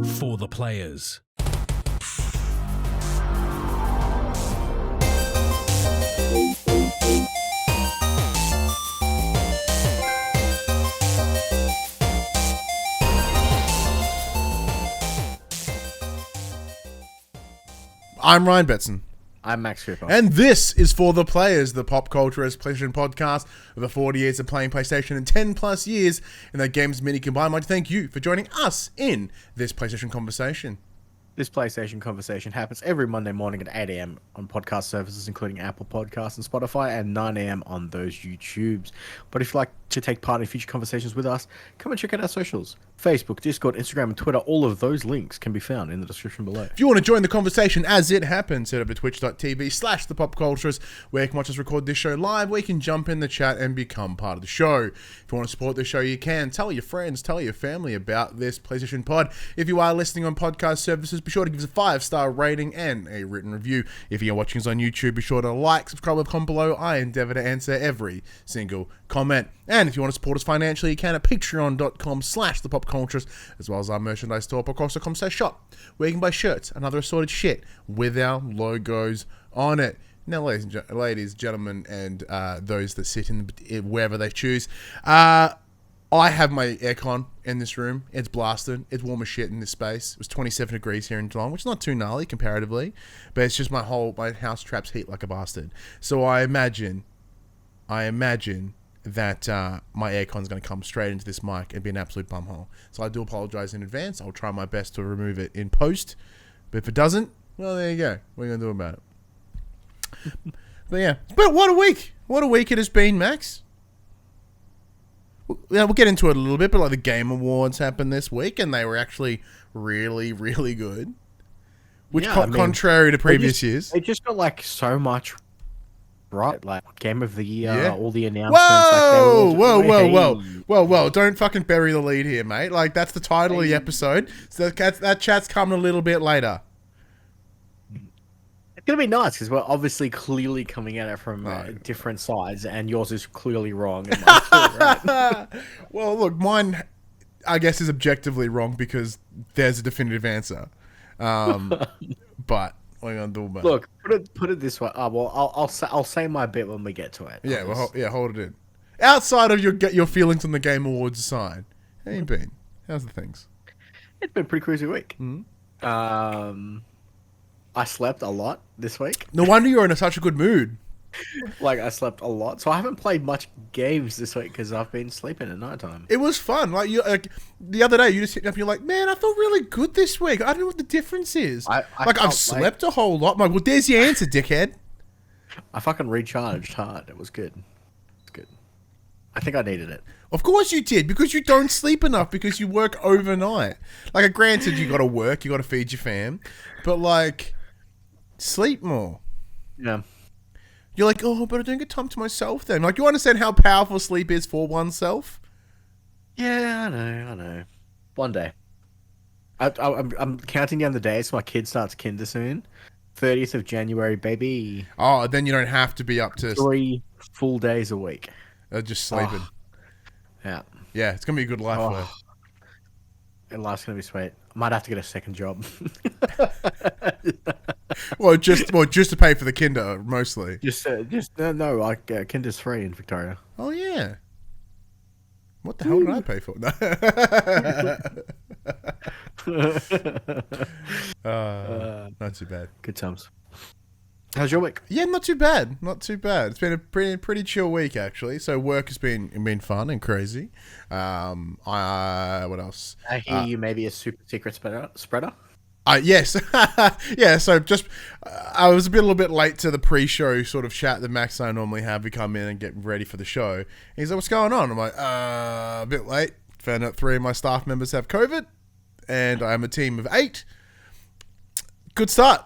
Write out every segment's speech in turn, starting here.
For the players. I'm Ryan Betson. I'm Max Cooper. And this is For the Players, the pop culturist PlayStation podcast with 40 years of playing PlayStation and 10 plus years in the games mini combined. I'd like to thank you for joining us in this PlayStation conversation. This PlayStation conversation happens every Monday morning at 8 a.m. on podcast services, including Apple Podcasts and Spotify, and 9 a.m. on those YouTubes. But if you'd like to take part in future conversations with us, come and check out our socials. Facebook, Discord, Instagram, and Twitter. All of those links can be found in the description below. If you want to join the conversation as it happens, head over to twitch.tv/thepopculturist, where you can watch us record this show live, where you can jump in the chat and become part of the show. If you want to support the show, you can. Tell your friends, tell your family about this PlayStation pod. If you are listening on podcast services, be sure to give us a 5-star rating and a written review. If you're watching us on YouTube, be sure to like, subscribe, and comment below. I endeavor to answer every single comment. And if you want to support us financially, you can at patreon.com/thepopculturist, as well as our merchandise store, popculturist.com/shop, where you can buy shirts and other assorted shit with our logos on it. Now, ladies, gentlemen, and those that sit in wherever they choose, I have my aircon in this room. It's blasted. It's warm as shit in this space. It was 27 degrees here in Geelong, which is not too gnarly comparatively, but it's just my house traps heat like a bastard. So I imagine that my aircon's going to come straight into this mic and be an absolute bumhole. So I do apologize in advance. I'll try my best to remove it in post, but if it doesn't, well, there you go. What are you going to do about it? But yeah, but what a week! What a week it has been, Max. Yeah, we'll get into it a little bit, but like the Game Awards happened this week, and they were actually really, really good. Which, contrary to previous years, they just got like so much right, like Game of the Year, all the announcements. Whoa! Don't fucking bury the lead here, mate. Like that's the title of the episode. So that chat's coming a little bit later. It's gonna be nice because we're obviously clearly coming at it from different sides, and yours is clearly wrong. And mine's clearly right. Well, look, mine, I guess, is objectively wrong because there's a definitive answer. But what are you gonna do about it? Look, put it this way. Well, I'll say my bit when we get to it. Yeah, hold it in. Outside of your feelings on the Game Awards aside, how you been? How's the things? It's been a pretty crazy week. Mm-hmm. I slept a lot this week. No wonder you're in such a good mood. Like, I slept a lot. So I haven't played much games this week because I've been sleeping at night time. It was fun. Like, the other day, you just hit up and you're like, man, I felt really good this week. I don't know what the difference is. I've slept a whole lot. I'm like, well, there's your answer, dickhead. I fucking recharged hard. It was good. It's good. I think I needed it. Of course you did, because you don't sleep enough because you work overnight. Like, granted, you got to work, you got to feed your fam, but like, sleep more. Yeah. You're like, oh, but I don't get time to myself then. Like, you understand how powerful sleep is for oneself? Yeah, I know. One day. I'm counting down the days so my kid starts kinder soon. 30th of January, baby. Oh, then you don't have to be up to 3 full days a week. Just sleeping. Oh. Yeah. Yeah, it's going to be a good life for you. And life's going to be sweet. I might have to get a second job. Well, just to pay for the kinder, mostly. No, like kinder's free in Victoria. Oh yeah. What the hell did I pay for? Not too bad. Good times. How's your week? Yeah, not too bad. Not too bad. It's been a pretty chill week actually. So work has been fun and crazy. What else? I hear you may be a super secret spreader. Yes. Yeah, so just I was a little bit late to the pre-show sort of chat that Max and I normally have. We come in and get ready for the show. And he's like, what's going on? I'm like, a bit late. Found out 3 of my staff members have COVID, and I'm a team of 8. Good start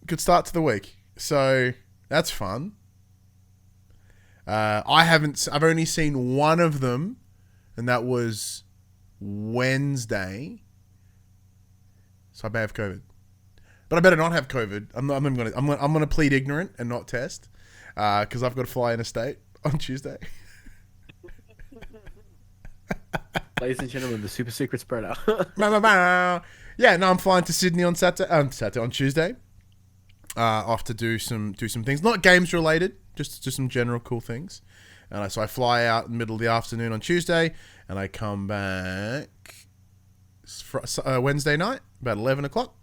to the week. So that's fun. I've only seen one of them, and that was Wednesday. So I may have COVID, but I better not have COVID. I'm gonna plead ignorant and not test, because I've got to fly interstate on Tuesday. Ladies and gentlemen, the super secret spreader. Yeah, no, I'm flying to Sydney on on Tuesday. Off to do some things, not games related, just some general cool things. And so I fly out in the middle of the afternoon on Tuesday, and I come back Wednesday night about 11 o'clock.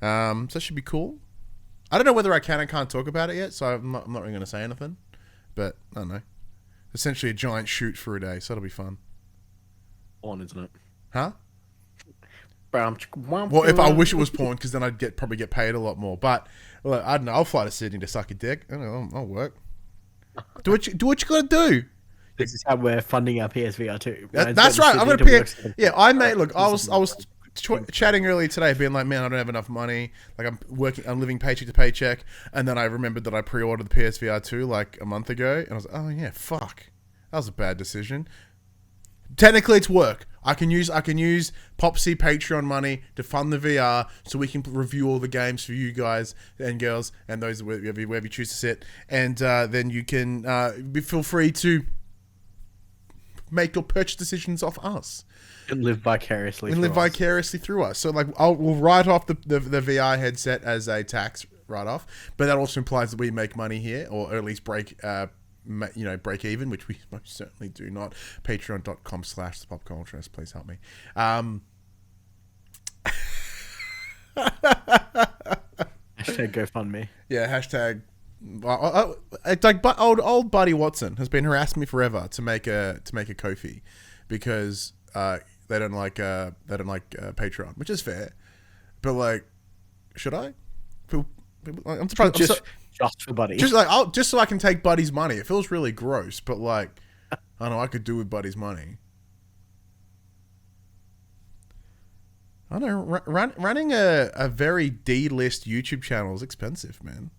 So that should be cool. I don't know whether I can and can't talk about it yet, so I'm not really going to say anything. But I don't know. Essentially a giant shoot for a day, so that'll be fun. On, isn't it? Huh? Well, if I wish it was porn, because then I'd probably get paid a lot more. But look, I don't know. I'll fly to Sydney to suck a dick. I don't know, I'll work. Do what you got to do. This is how we're funding our PSVR too. That's right. I'm gonna pay. Yeah, I was chatting earlier today, being like, man, I don't have enough money. Like I'm living paycheck to paycheck, and then I remembered that I pre-ordered the PSVR 2 like a month ago, and I was like, oh yeah, fuck, that was a bad decision. Technically, it's work. I can use PopC Patreon money to fund the VR, so we can review all the games for you guys and girls and those wherever you choose to sit, and then you can feel free to make your purchase decisions off us and live vicariously through us. So like, we'll write off the VR headset as a tax write-off, but that also implies that we make money here, or at least break even, which we most certainly do not. Patreon.com/thepopculturist. Please help me. Hashtag GoFundMe. Yeah, hashtag. Like old buddy Watson has been harassing me forever to make a Ko-fi, because they don't like Patreon, which is fair. But like, should I? I'm surprised. Just for Buddy. Just so I can take Buddy's money. It feels really gross, but like, I don't know, I could do with Buddy's money. I don't know, running a very D-list YouTube channel is expensive, man.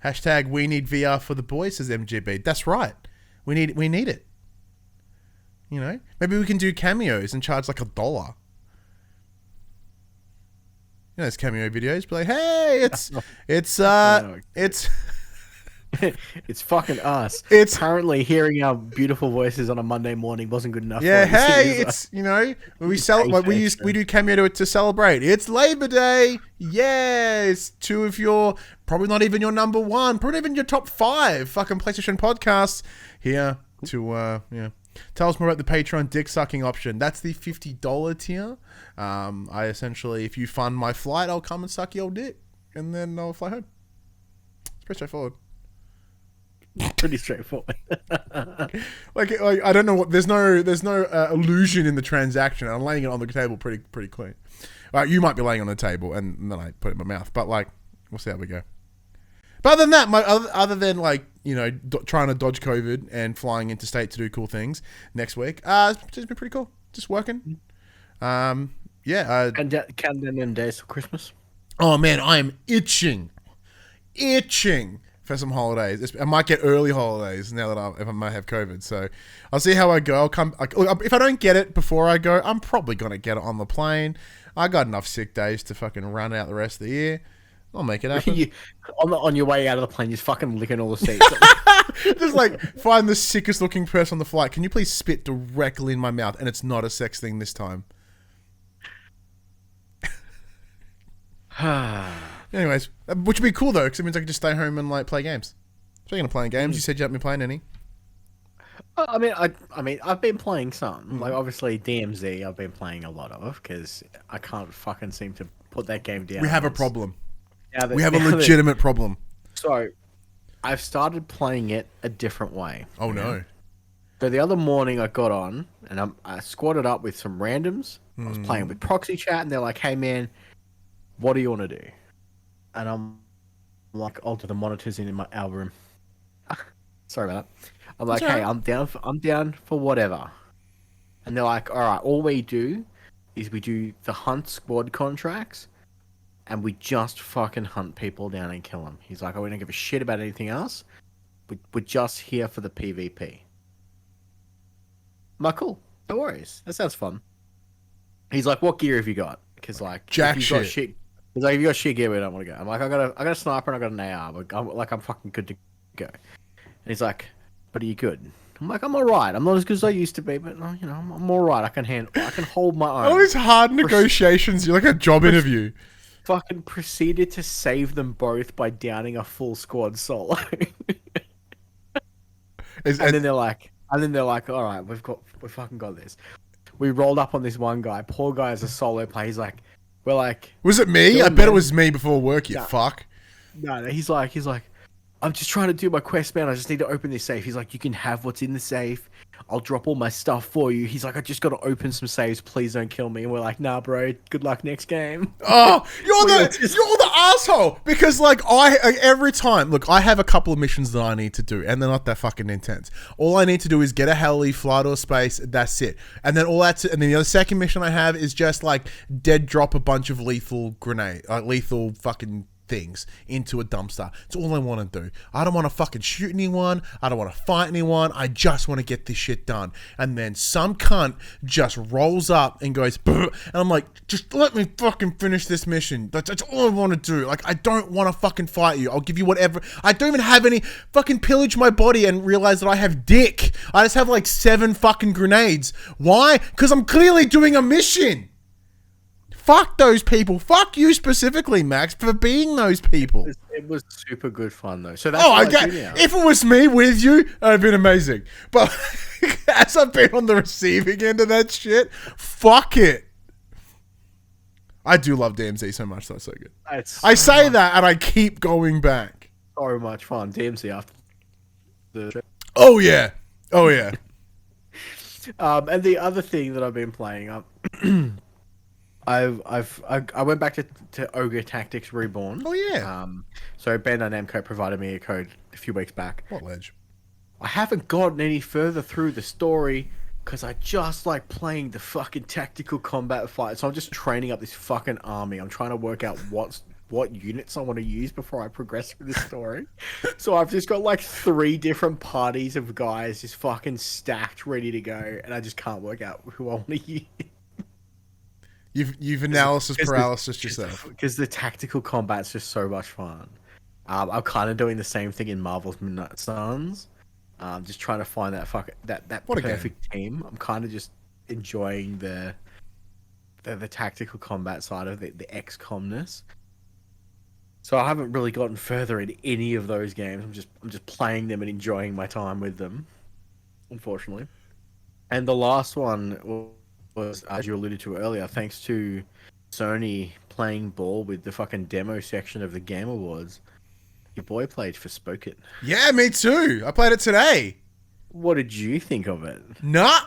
Hashtag we need VR for the boys, says MGB. That's right. We need it. You know? Maybe we can do cameos and charge like $1. You know those cameo videos, be like, hey, it's it's fucking us. It's apparently hearing our beautiful voices on a Monday morning wasn't good enough. Yeah, hey, it's we do cameo to celebrate. It's Labor Day. Yes, two of your probably not even your number one, probably not even your top 5 fucking PlayStation podcasts here to tell us more about the Patreon dick sucking option. That's the $50 tier. I essentially, if you fund my flight, I'll come and suck your dick, and then I'll fly home. It's pretty straightforward. Pretty straightforward. like I don't know what. There's no illusion in the transaction. I'm laying it on the table pretty clean. You might be laying on the table, and then I put it in my mouth. But like, we'll see how we go. But other than that, other than like, trying to dodge COVID and flying interstate to do cool things next week, it's just been pretty cool. Just working. And counting them days for Christmas. Oh man, I am itching for some holidays. I might get early holidays now that if I might have COVID. So I'll see how I go. I'll come. If I don't get it before I go, I'm probably gonna get it on the plane. I got enough sick days to fucking run out the rest of the year. I'll make it happen. On your way out of the plane, you're fucking licking all the seats. Just like, find the sickest looking person on the flight. Can you please spit directly in my mouth? And it's not a sex thing this time. Anyways, which would be cool though, because it means I can just stay home and like play games. Speaking of playing games, you said you haven't been playing any. I mean, I've been playing some. Like obviously DMZ, I've been playing a lot of because I can't fucking seem to put that game down. We have a problem. We have a legitimate problem. So, I've started playing it a different way. Oh no! So the other morning I got on and I squatted up with some randoms. I was playing with proxy chat, and they're like, "Hey man, what do you want to do?" And I'm like, "I'll do the monitors in my our room." Sorry about that. I'm like, "Hey, I'm down for whatever." And they're like, "All right, all we do is we do the hunt squad contracts, and we just fucking hunt people down and kill them." He's like, "I don't give a shit about anything else. We're just here for the PvP." I'm like, "Cool, no worries. That sounds fun." He's like, "What gear have you got?" Because like, jack if you got shit. He's like, "If you got shit gear, we don't want to go." I'm like, I got a sniper and I got an AR. But I'm fucking good to go. And he's like, "But are you good?" I'm like, I'm alright. I'm not as good as I used to be, but you know, I'm alright. I can hold my All own. these hard negotiations. You're like a job interview. Fucking proceeded to save them both by downing a full squad solo. And then they're like, all right, we fucking got this. We rolled up on this one guy. Poor guy is a solo player. He's like, we're like, was it me? I bet it was me before work. You fuck. No, he's like, I'm just trying to do my quest, man. I just need to open this safe. He's like, you can have what's in the safe. I'll drop all my stuff for you. He's like, I just got to open some safes. Please don't kill me. And we're like, nah, bro. Good luck next game. Oh, you're the asshole. Because like every time, look, I have a couple of missions that I need to do, and they're not that fucking intense. All I need to do is get a heli, fly to a space. That's it. And then and then the other second mission I have is just like dead drop a bunch of lethal fucking things into a dumpster. It's all I want to do. I don't want to fucking shoot anyone. I don't want to fight anyone. I just want to get this shit done. And then some cunt just rolls up and goes, and I'm like, just let me fucking finish this mission. That's all I want to do. Like, I don't want to fucking fight you. I'll give you whatever. I don't even have any. Fucking pillage my body and realize that I have dick. I just have like 7 fucking grenades. Why? Because I'm clearly doing a mission. Fuck those people. Fuck you specifically, Max, for being those people. It was super good fun though. So that's if it was me with you, it'd have been amazing. But as I've been on the receiving end of that shit, fuck it. I do love DMZ so much. That's so good. I say that and I keep going back. So much fun. DMZ after the trip. Oh yeah. Oh yeah. And the other thing that I've been playing, I went back to Ogre Tactics Reborn. Oh yeah. So Bandai Namco provided me a code a few weeks back. What ledge? I haven't gotten any further through the story because I just like playing the fucking tactical combat fight. So I'm just training up this fucking army. I'm trying to work out what units I want to use before I progress through the story. So I've just got like 3 different parties of guys just fucking stacked, ready to go, and I just can't work out who I want to use. You've analysis paralysis yourself. Because the tactical combat's just so much fun. I'm kind of doing the same thing in Marvel's Midnight Suns. Just trying to find that perfect team. I'm kind of just enjoying the tactical combat side of the XCOM-ness. So I haven't really gotten further in any of those games. I'm just playing them and enjoying my time with them, unfortunately. And the last one was, as you alluded to earlier, thanks to Sony playing ball with the fucking demo section of the Game Awards, your boy played Forspoken. Yeah, me too. I played it today. What did you think of it? Nah.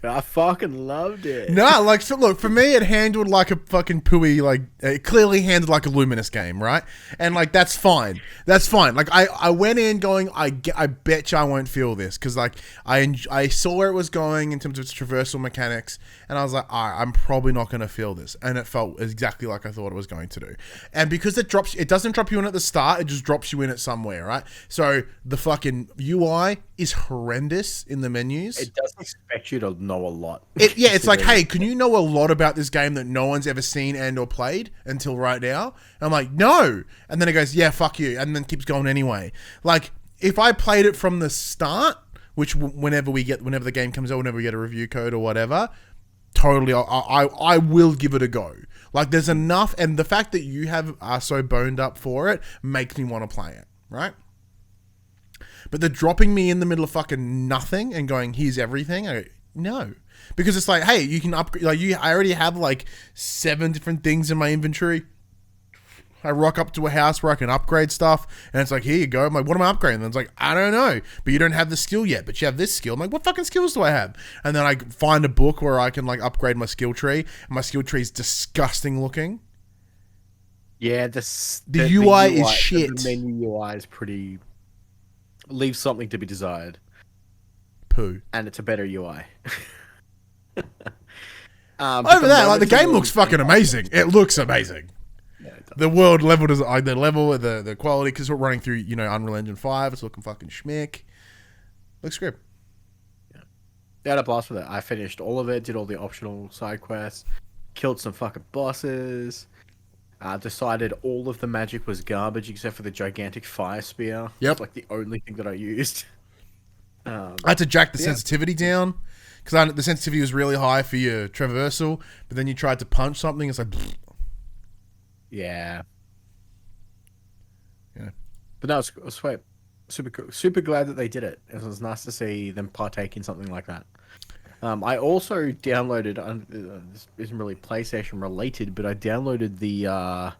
I fucking loved it. Nah, like, so look, for me, it handled like a fucking pooey, like, it clearly handled like a Luminous game, right? And, like, that's fine. That's fine. Like, I went in going, I bet you I won't feel this, because, like, I saw where it was going in terms of its traversal mechanics, and I was like, all right, I'm probably not going to feel this. And it felt exactly like I thought it was going to do. And because it doesn't drop you in at the start, it just drops you in at somewhere, right? So, the fucking UI is horrendous in the menus. It doesn't expect you to know a lot. It's like, hey, can you know a lot about this game that no one's ever seen and or played until right now? And I'm like, no. And then it goes, yeah, fuck you. And then keeps going anyway. Like, if I played it from the start, which whenever the game comes out, whenever we get a review code or whatever, totally, I will give it a go. Like, there's enough, and the fact that you are so boned up for it makes me want to play it, right? But they're dropping me in the middle of fucking nothing and going, here's everything. I go, no. Because it's like, hey, you can upgrade, like, I already have like 7 different things in my inventory. I rock up to a house where I can upgrade stuff, and it's like, here you go. I'm like, what am I upgrading? And it's like, I don't know. But you don't have the skill yet, but you have this skill. I'm like, what fucking skills do I have? And then I find a book where I can like upgrade my skill tree, and my skill tree is disgusting looking. Yeah, the UI is shit. The menu UI is pretty... leaves something to be desired. Poo. And it's a better UI. Over that, like, the game looks fucking amazing. It looks amazing. Yeah, the world level design, the quality, because we're running through, Unreal Engine 5. It's looking fucking schmick. Looks good. Yeah. I had a blast with it. I finished all of it, did all the optional side quests, killed some fucking bosses. Decided all of the magic was garbage except for the gigantic fire spear. Yep. It's like the only thing that I used. I had to jack the Yeah. sensitivity down because the sensitivity was really high for your traversal, but then you tried to punch something, it's like, Yeah. Yeah. But no, it was sweet. Super glad that they did it. It was nice to see them partake in something like that. I also downloaded, this isn't really PlayStation related, but I downloaded the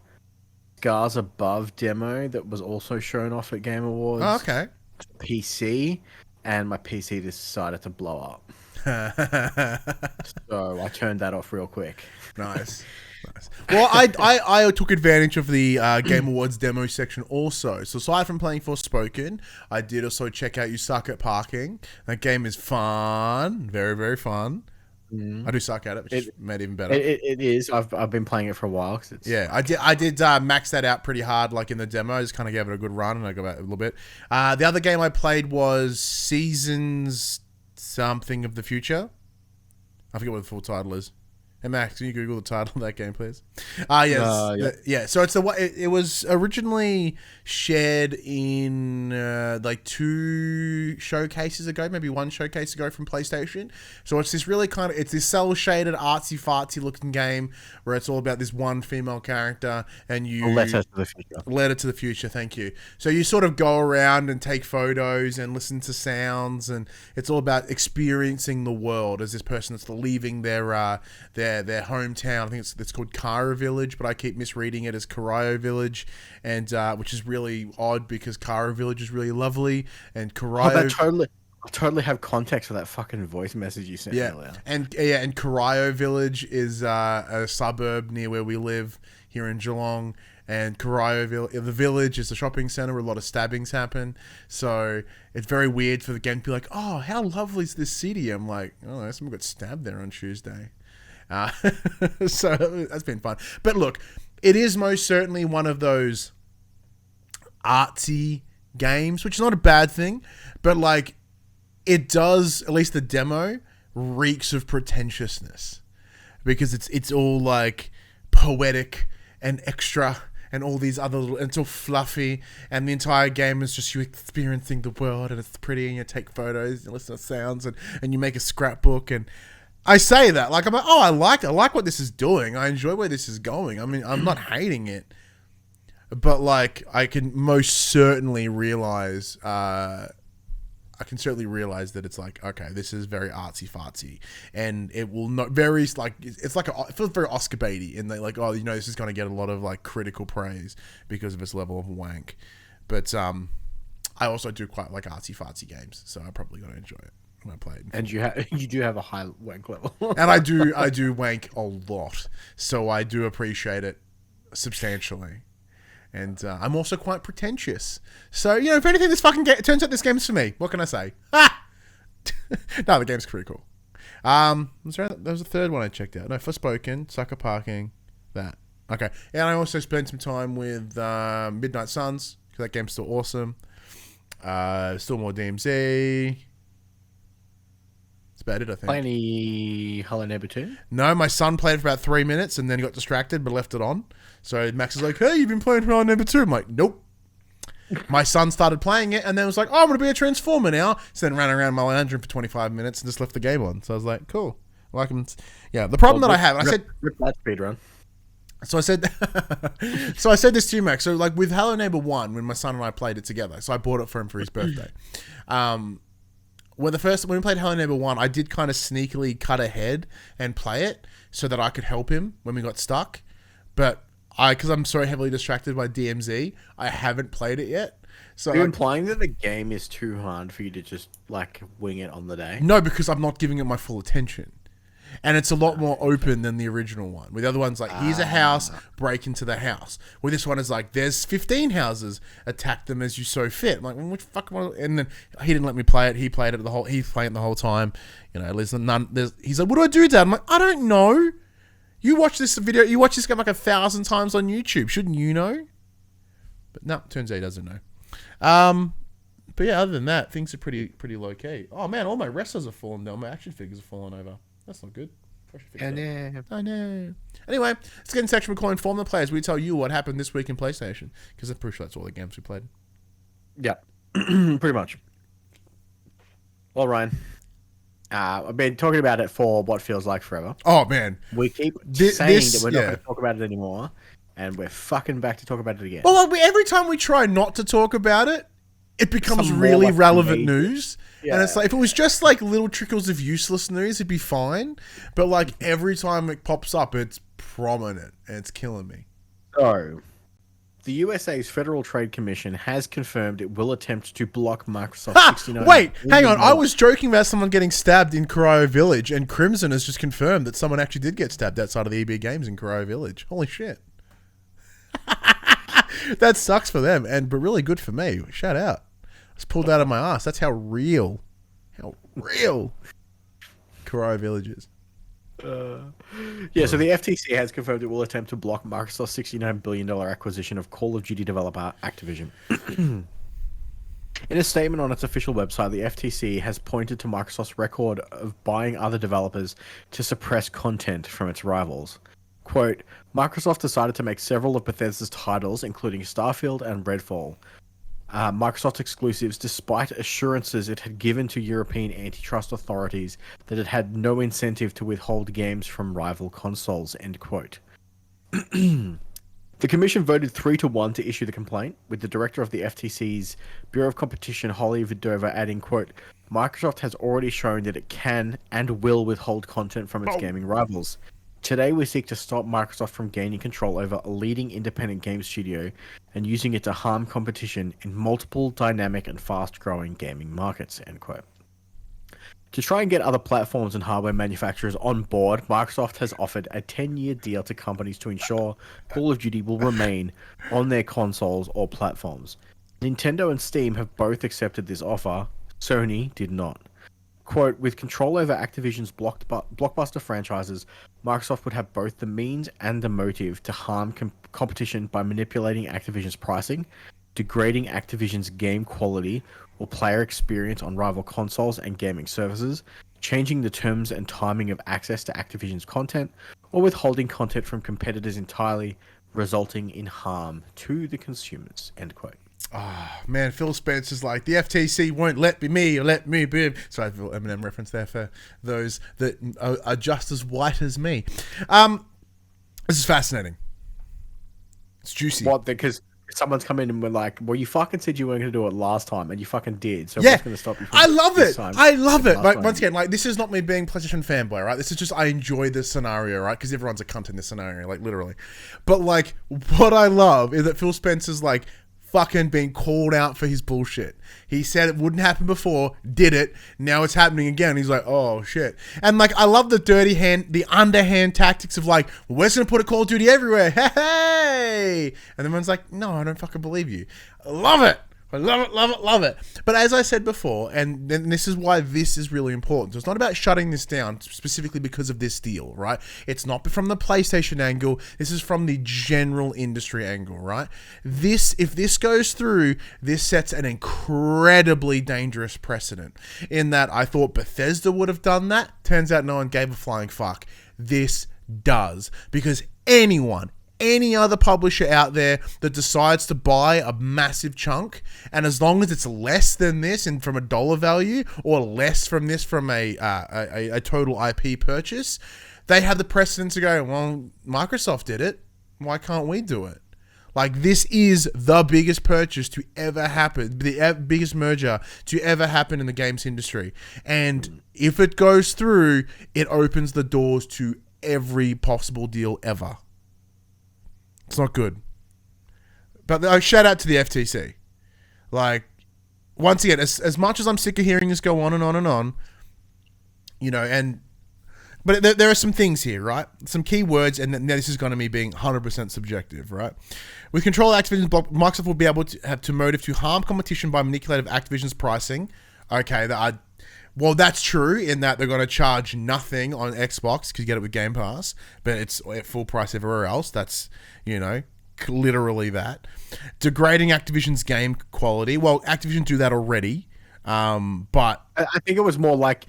Scars Above demo that was also shown off at Game Awards. oh, okay. PC, and my PC decided to blow up. So I turned that off real quick. Nice. Well, I took advantage of the Game Awards demo section also. So aside from playing Forspoken, I did also check out You Suck at Parking. That game is fun. Very, very fun. I do suck at it, which made it even better. It is. I've been playing it for a while. 'Cause it's... Yeah, I did max that out pretty hard, like in the demo. I just kind of gave it a good run, and I got about a little bit. The other game I played was Seasons something of the Future. I forget what the full title is. Hey Max, can you Google the title of that game, please? Yes, yeah. So it's it was originally shared in like 2 showcases ago, maybe 1 showcase ago from PlayStation. So it's this really it's this cell shaded, artsy fartsy looking game where it's all about this one female character and you Letter to the Future. Letter to the Future, thank you. So you sort of go around and take photos and listen to sounds, and it's all about experiencing the world as this person that's leaving their hometown. I think it's called Cairo Village, but I keep misreading it as Cairo Village, and which is really odd because Cairo Village is really lovely, and Cairo. I totally have context for that fucking voice message you sent earlier. And Cairo Village is a suburb near where we live here in Geelong. And the village is a shopping centre where a lot of stabbings happen. So it's very weird for the game to be like, oh, how lovely is this city? I'm like, oh, someone got stabbed there on Tuesday. So that's been fun. But look, it is most certainly one of those artsy games, which is not a bad thing. But like, it does, at least the demo, reeks of pretentiousness. Because it's all like poetic and extra and all these other little, it's all fluffy, and the entire game is just you experiencing the world, and it's pretty, and you take photos, and listen to sounds, and you make a scrapbook, and I say that, like, I'm like, oh, I like what this is doing, I enjoy where this is going, I mean, I'm not hating it, but, like, I can most certainly realize, that it's like, okay, this is very artsy-fartsy, and it will not very, like, it feels very Oscar baity, and they like, oh, you know, this is going to get a lot of, like, critical praise because of its level of wank, but I also do quite like artsy-fartsy games, so I'm probably going to enjoy it when I play it. And you do have a high wank level. And I do wank a lot, so I do appreciate it substantially. And I'm also quite pretentious. So, you know, if anything, this fucking game, it turns out this game's for me. What can I say? Ah! No, the game's pretty cool. There was a third one I checked out. No, Forspoken, Sucker Parking, that. Okay. And I also spent some time with Midnight Suns, because that game's still awesome. Still more DMZ. That's about it, I think. Play any Hello Neighbour 2? No, my son played it for about 3 minutes and then he got distracted but left it on. So Max is like, hey, you've been playing Hello Neighbour 2? I'm like, nope. My son started playing it and then was like, oh, I'm going to be a Transformer now. So then ran around my lounge room for 25 minutes and just left the game on. So I was like, cool. I like him. Yeah, the problem that I have, I said... Rip that speedrun. So I said this to you, Max. So like with Hello Neighbour 1, when my son and I played it together, so I bought it for him for his birthday. When we played Hello Neighbour 1, I did kind of sneakily cut ahead and play it so that I could help him when we got stuck. But because I'm so heavily distracted by DMZ, I haven't played it yet. So are you implying that the game is too hard for you to just like wing it on the day? No, because I'm not giving it my full attention. And it's a lot more open than the original one. With the other one's like, here's a house, break into the house. With this one is like, there's 15 houses, attack them as you so fit. I'm like, well, which fuck? And then he didn't let me play it. He's playing it the whole time. You know, he's like, what do I do, Dad? I'm like, I don't know. You watch this video. You watch this game like 1,000 times on YouTube. Shouldn't you know? But no, turns out he doesn't know. But yeah, other than that, things are pretty low key. Oh man, all my wrestlers are falling down. My action figures are falling over. That's not good. I know. Anyway, let's get in section. We're calling Inform the Players. We tell you what happened this week in PlayStation, because I'm pretty sure that's all the games we played. Yeah, pretty much. Well, Ryan, I've been talking about it for what feels like forever. Oh man, We keep saying that we're not yeah. going to talk about it anymore, and we're fucking back to talk about it again. Well, like, every time we try not to talk about it, it becomes Some more, really like, relevant major- news. And it's like, if it was just like little trickles of useless news, it'd be fine. But like every time it pops up, it's prominent and it's killing me. So, the USA's Federal Trade Commission has confirmed it will attempt to block Microsoft's Ha! 69. Wait, hang on. I was joking about someone getting stabbed in Cryo Village, and Crimson has just confirmed that someone actually did get stabbed outside of the EB Games in Cryo Village. Holy shit. That sucks for them, but really good for me. Shout out. It's pulled out of my ass. That's how real Cryo Village is. Yeah, so the FTC has confirmed it will attempt to block Microsoft's $69 billion acquisition of Call of Duty developer Activision. In a statement on its official website, the FTC has pointed to Microsoft's record of buying other developers to suppress content from its rivals. Quote, Microsoft decided to make several of Bethesda's titles, including Starfield and Redfall, Microsoft exclusives, despite assurances it had given to European antitrust authorities that it had no incentive to withhold games from rival consoles, end quote. The commission voted 3-1 to issue the complaint, with the director of the FTC's Bureau of Competition, Holly Vidova, adding, quote, Microsoft has already shown that it can and will withhold content from its gaming rivals. Today, we seek to stop Microsoft from gaining control over a leading independent game studio and using it to harm competition in multiple dynamic and fast-growing gaming markets, end quote. To try and get other platforms and hardware manufacturers on board, Microsoft has offered a 10-year deal to companies to ensure Call of Duty will remain on their consoles or platforms. Nintendo and Steam have both accepted this offer. Sony did not. Quote, with control over Activision's blockbuster franchises, Microsoft would have both the means and the motive to harm competition by manipulating Activision's pricing, degrading Activision's game quality or player experience on rival consoles and gaming services, changing the terms and timing of access to Activision's content, or withholding content from competitors entirely, resulting in harm to the consumers, end quote. Oh, man, Phil Spencer's like, the FTC won't let me or let me be. Sorry, a little Eminem reference there for those that are just as white as me. This is fascinating. It's juicy. What? Because someone's come in and we're like, well, you fucking said you weren't going to do it last time, and you fucking did. So Yeah, what's going to stop you from I love it. I love it. last But time? once again, like, this is not me being PlayStation fanboy, right? This is just I enjoy this scenario, right? Because everyone's a cunt in this scenario, like, literally. But, like, what I love is that Phil Spencer's like, fucking being called out for his bullshit. He said it wouldn't happen before, did it, now it's happening again. He's like, oh shit. And like, I love the underhand tactics of like, well, we're just gonna put a Call of Duty everywhere. Hey! And everyone's like, no, I don't fucking believe you. I love it. I love it, love it, love it. But as I said before, and this is why this is really important. So it's not about shutting this down specifically because of this deal, right? It's not from the PlayStation angle. This is from the general industry angle, right? If this goes through, this sets an incredibly dangerous precedent. In that I thought Bethesda would have done that. Turns out no one gave a flying fuck. This does. Because any other publisher out there that decides to buy a massive chunk, and as long as it's less than this and from a dollar value, or less from this from a total IP purchase, they have the precedent to go, well, Microsoft did it, why can't we do it? Like, this is the biggest purchase to ever happen, the biggest merger to ever happen in the games industry. And if it goes through, it opens the doors to every possible deal ever. It's not good. But shout out to the FTC. Like, once again, as much as I'm sick of hearing this go on and on and on, you know, but there are some things here, right? Some key words, and now this is going to me being 100% subjective, right? With control of Activision's block, Microsoft will be able to have to motive to harm competition by manipulating Activision's pricing. Okay, well, that's true in that they're going to charge nothing on Xbox because you get it with Game Pass, but it's at full price everywhere else. That's, you know, literally that. Degrading Activision's game quality. Well, Activision do that already, but I think it was more like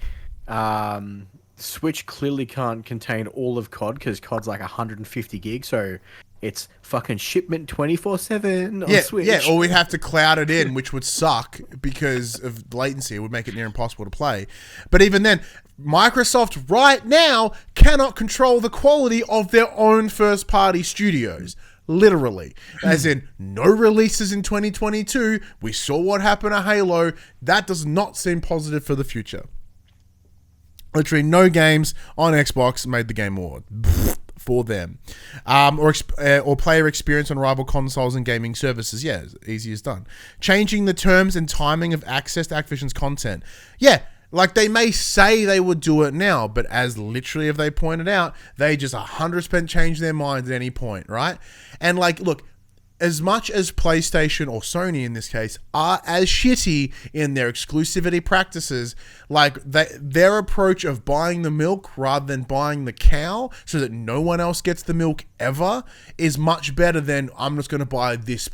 Switch clearly can't contain all of COD because COD's like 150 gigs, so it's fucking shipment 24/7 on Yeah, Switch. yeah, or we'd have to cloud it in, which would suck because of latency. It would make it near impossible to play. But even then, Microsoft right now cannot control the quality of their own first-party studios. Literally. As in, no releases in 2022. We saw what happened to Halo. That does not seem positive for the future. Literally no games on Xbox made the Game Award for them. Or player experience on rival consoles and gaming services. Yeah, easy as done. Changing the terms and timing of access to Activision's content. Yeah, like they may say they would do it now, but as literally as they pointed out, they just 100% change their minds at any point, right? And like, look, as much as PlayStation or Sony in this case are as shitty in their exclusivity practices, like their approach of buying the milk rather than buying the cow so that no one else gets the milk ever is much better than I'm just going to buy this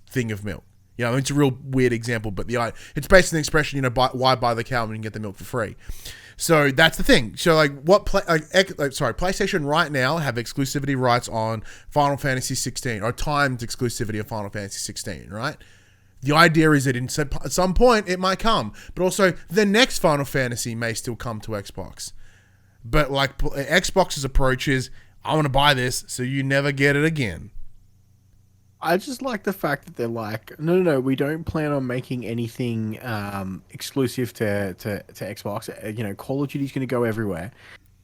thing of milk. You know, it's a real weird example, but it's based on the expression, you know, why buy the cow when you can get the milk for free? So that's the thing. So like PlayStation right now have exclusivity rights on Final Fantasy 16 or timed exclusivity of Final Fantasy 16, right? The idea is that at some point it might come, but also the next Final Fantasy may still come to Xbox. But like Xbox's approach is, I want to buy this so you never get it again. I just like the fact that they're like, no, we don't plan on making anything exclusive to Xbox. You know, Call of Duty's going to go everywhere.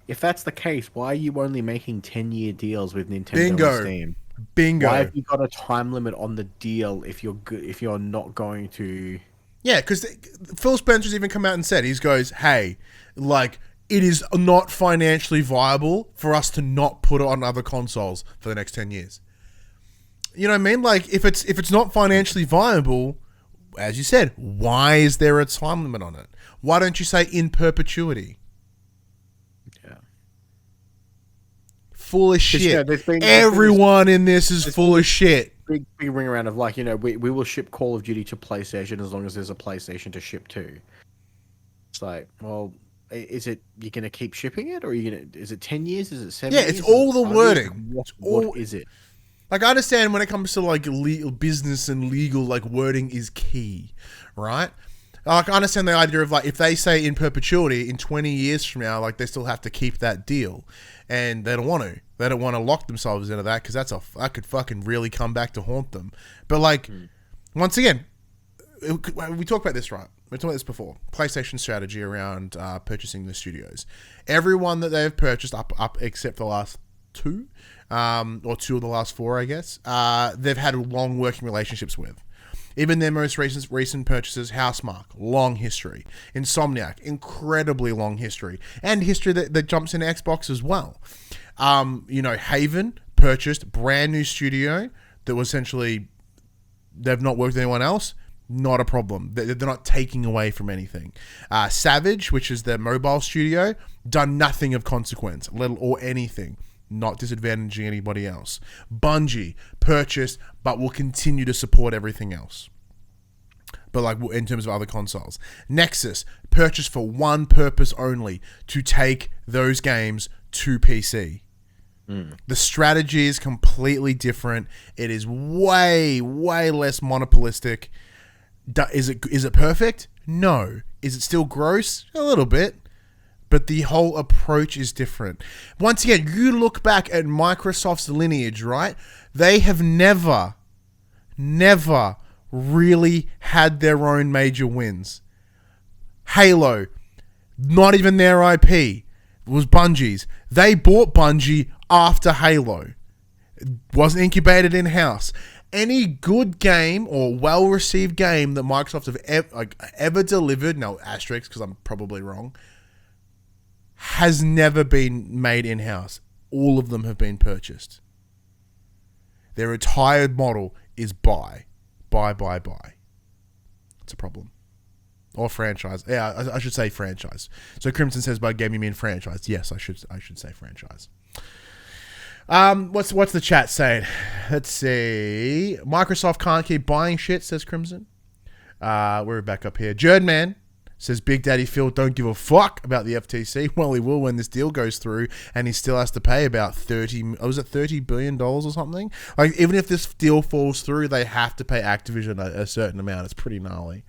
If that's the case, why are you only making 10-year deals with Nintendo and Steam? Bingo. Why have you got a time limit on the deal if you're not going to? Yeah, because Phil Spencer's even come out and said, he goes, hey, like, it is not financially viable for us to not put it on other consoles for the next 10 years. You know what I mean? Like, if it's not financially viable, as you said, why is there a time limit on it? Why don't you say in perpetuity? Yeah. Full of shit. Everyone in this is full of shit. Big ring around of like, you know, we will ship Call of Duty to PlayStation as long as there's a PlayStation to ship to. It's like, well, is it you're gonna keep shipping it, or is it 10 years? Is it 7 years? Yeah, it's all the wording. What is it? Like, I understand when it comes to, like, business and legal, like, wording is key, right? Like, I understand the idea of, like, if they say in perpetuity, in 20 years from now, like, they still have to keep that deal. And they don't want to. They don't want to lock themselves into that because that could fucking really come back to haunt them. But, like, once again, we talked about this, right? We talked about this before. PlayStation strategy around purchasing the studios. Everyone that they've purchased, up except for the last two, or two of the last four, I guess, they've had long working relationships with. Even their most recent purchases, Housemarque, long history. Insomniac, incredibly long history. And history that jumps into Xbox as well. You know, Haven purchased brand new studio that was essentially, they've not worked with anyone else. Not a problem. They're not taking away from anything. Savage, which is their mobile studio, done nothing of consequence, or anything. Not disadvantaging anybody else. Bungie, purchased, but will continue to support everything else. But like in terms of other consoles. Nexus, purchased for one purpose only, to take those games to PC. The strategy is completely different. It is way, way less monopolistic. Is it perfect? No. Is it still gross? A little bit. But the whole approach is different. Once again, you look back at Microsoft's lineage, right? They have never really had their own major wins. Halo, not even their IP. It was Bungie's. They bought Bungie after Halo. It wasn't incubated in-house. Any good game or well-received game that Microsoft have ever delivered, no asterisks because I'm probably wrong, has never been made in-house. All of them have been purchased. Their retired model is buy. It's a problem. Or franchise. Yeah, I should say franchise. So Crimson says by game you mean franchise. Yes, I should say franchise. What's the chat saying? Let's see. Microsoft can't keep buying shit, says Crimson. We're back up here. Jerdman Says Big Daddy Phil don't give a fuck about the FTC. Well, he will when this deal goes through, and he still has to pay about $30 billion or something? Like, even if this deal falls through, they have to pay Activision a certain amount. It's pretty gnarly.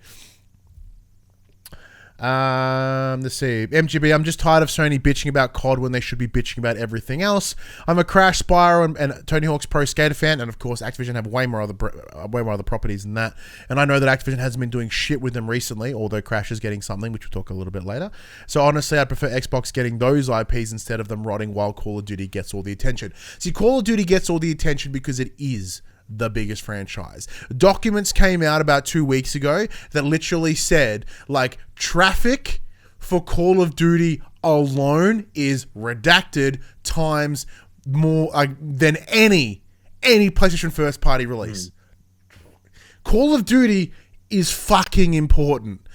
Let's see. MGB, I'm just tired of Sony bitching about COD when they should be bitching about everything else. I'm a Crash, Spyro, and Tony Hawk's Pro Skater fan, and of course, Activision have way more other properties than that. And I know that Activision hasn't been doing shit with them recently, although Crash is getting something, which we'll talk a little bit later. So honestly, I'd prefer Xbox getting those IPs instead of them rotting while Call of Duty gets all the attention. See, Call of Duty gets all the attention because it is the biggest franchise. Documents came out about 2 weeks ago that literally said, like, traffic for Call of Duty alone is redacted times more than any PlayStation first party release. Call of Duty is fucking important.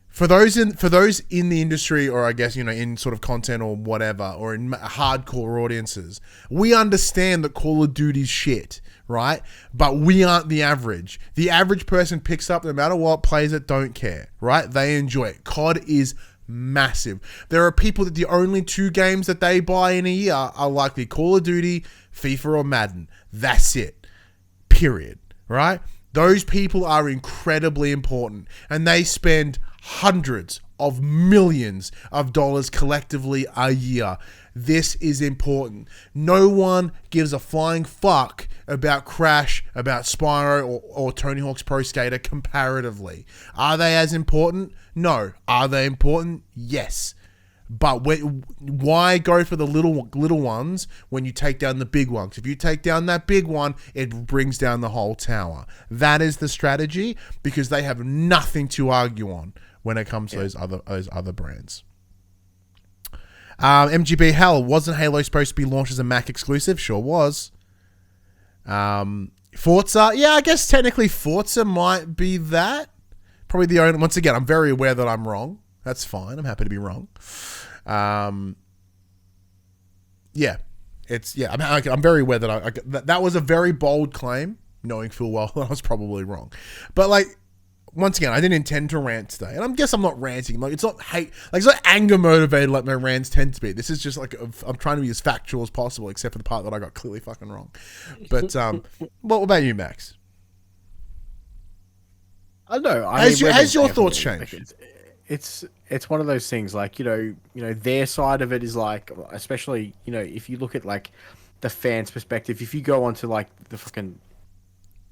For those in the industry, or I guess, in sort of content or whatever, or in hardcore audiences, we understand that Call of Duty's shit, right? But we aren't the average. The average person picks up no matter what, plays it, don't care, right? They enjoy it. COD is massive. There are people that the only 2 games that they buy in a year are likely Call of Duty, FIFA, or Madden. That's it. Period. Right? Those people are incredibly important, and they spend hundreds of millions of dollars collectively a year. This is important. No one gives a flying fuck about Crash, about Spyro, or Tony Hawk's Pro Skater comparatively. Are they as important? No. Are they important? Yes. But why go for the little ones when you take down the big ones? If you take down that big one, it brings down the whole tower. That is the strategy, because they have nothing to argue on when it comes to those other brands. MGB, hell, wasn't Halo supposed to be launched as a Mac exclusive? Sure was. Forza, yeah, I guess technically Forza might be that. Probably the only. Once again, I'm very aware that I'm wrong. That's fine. I'm happy to be wrong. I'm very aware that that was a very bold claim, knowing full well that I was probably wrong. But like, once again, I didn't intend to rant today, and I guess I'm not ranting. Like, it's not hate, like it's not anger motivated like my rants tend to be. This is just like I'm trying to be as factual as possible, except for the part that I got clearly fucking wrong. But what about you, Max? I don't know. Has your thoughts changed? It's one of those things, like, their side of it is like, especially, if you look at like the fans' perspective, if you go onto like the fucking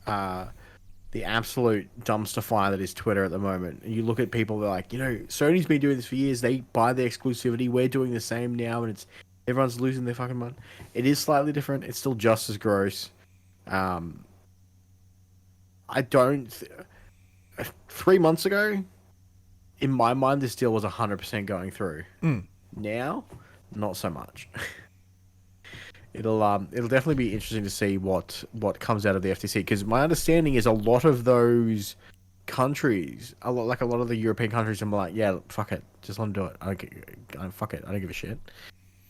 the absolute dumpster fire that is Twitter at the moment, and you look at people that are like, Sony's been doing this for years, they buy the exclusivity, we're doing the same now, and everyone's losing their fucking mind. It is slightly different. It's still just as gross. 3 months ago, in my mind, this deal was 100% going through. Now, not so much. It'll definitely be interesting to see what comes out of the FTC, because my understanding is a lot of those countries, a lot of the European countries, are like, yeah, fuck it, just let them do it. Fuck it, I don't give a shit.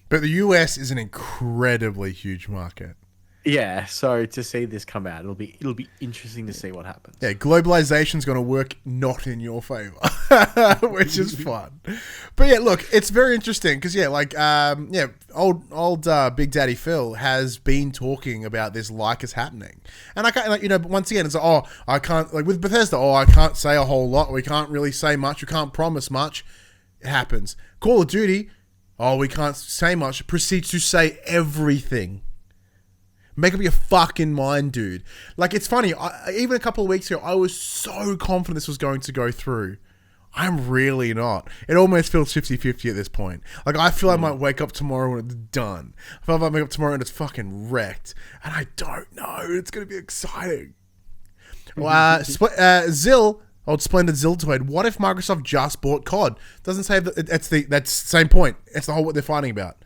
But the US is an incredibly huge market. Yeah, so to see this come out, it'll be interesting to see what happens. Yeah, globalization's going to work not in your favor, which is fun. But yeah, look, it's very interesting because old Big Daddy Phil has been talking about this like it's happening, and I can't, once again, it's like, I can't, like with Bethesda, I can't say a whole lot, we can't really say much, we can't promise much. It happens. Call of Duty, we can't say much, proceeds to say everything. Make up your fucking mind, dude. Like, it's funny. Even a couple of weeks ago, I was so confident this was going to go through. I'm really not. It almost feels 50-50 at this point. Like, I feel I might wake up tomorrow and it's done. I feel I might wake up tomorrow and it's fucking wrecked. And I don't know. It's going to be exciting. Zill, old Splendid Ziltoid, what if Microsoft just bought COD? Doesn't say that. That's the same point. It's the whole what they're fighting about.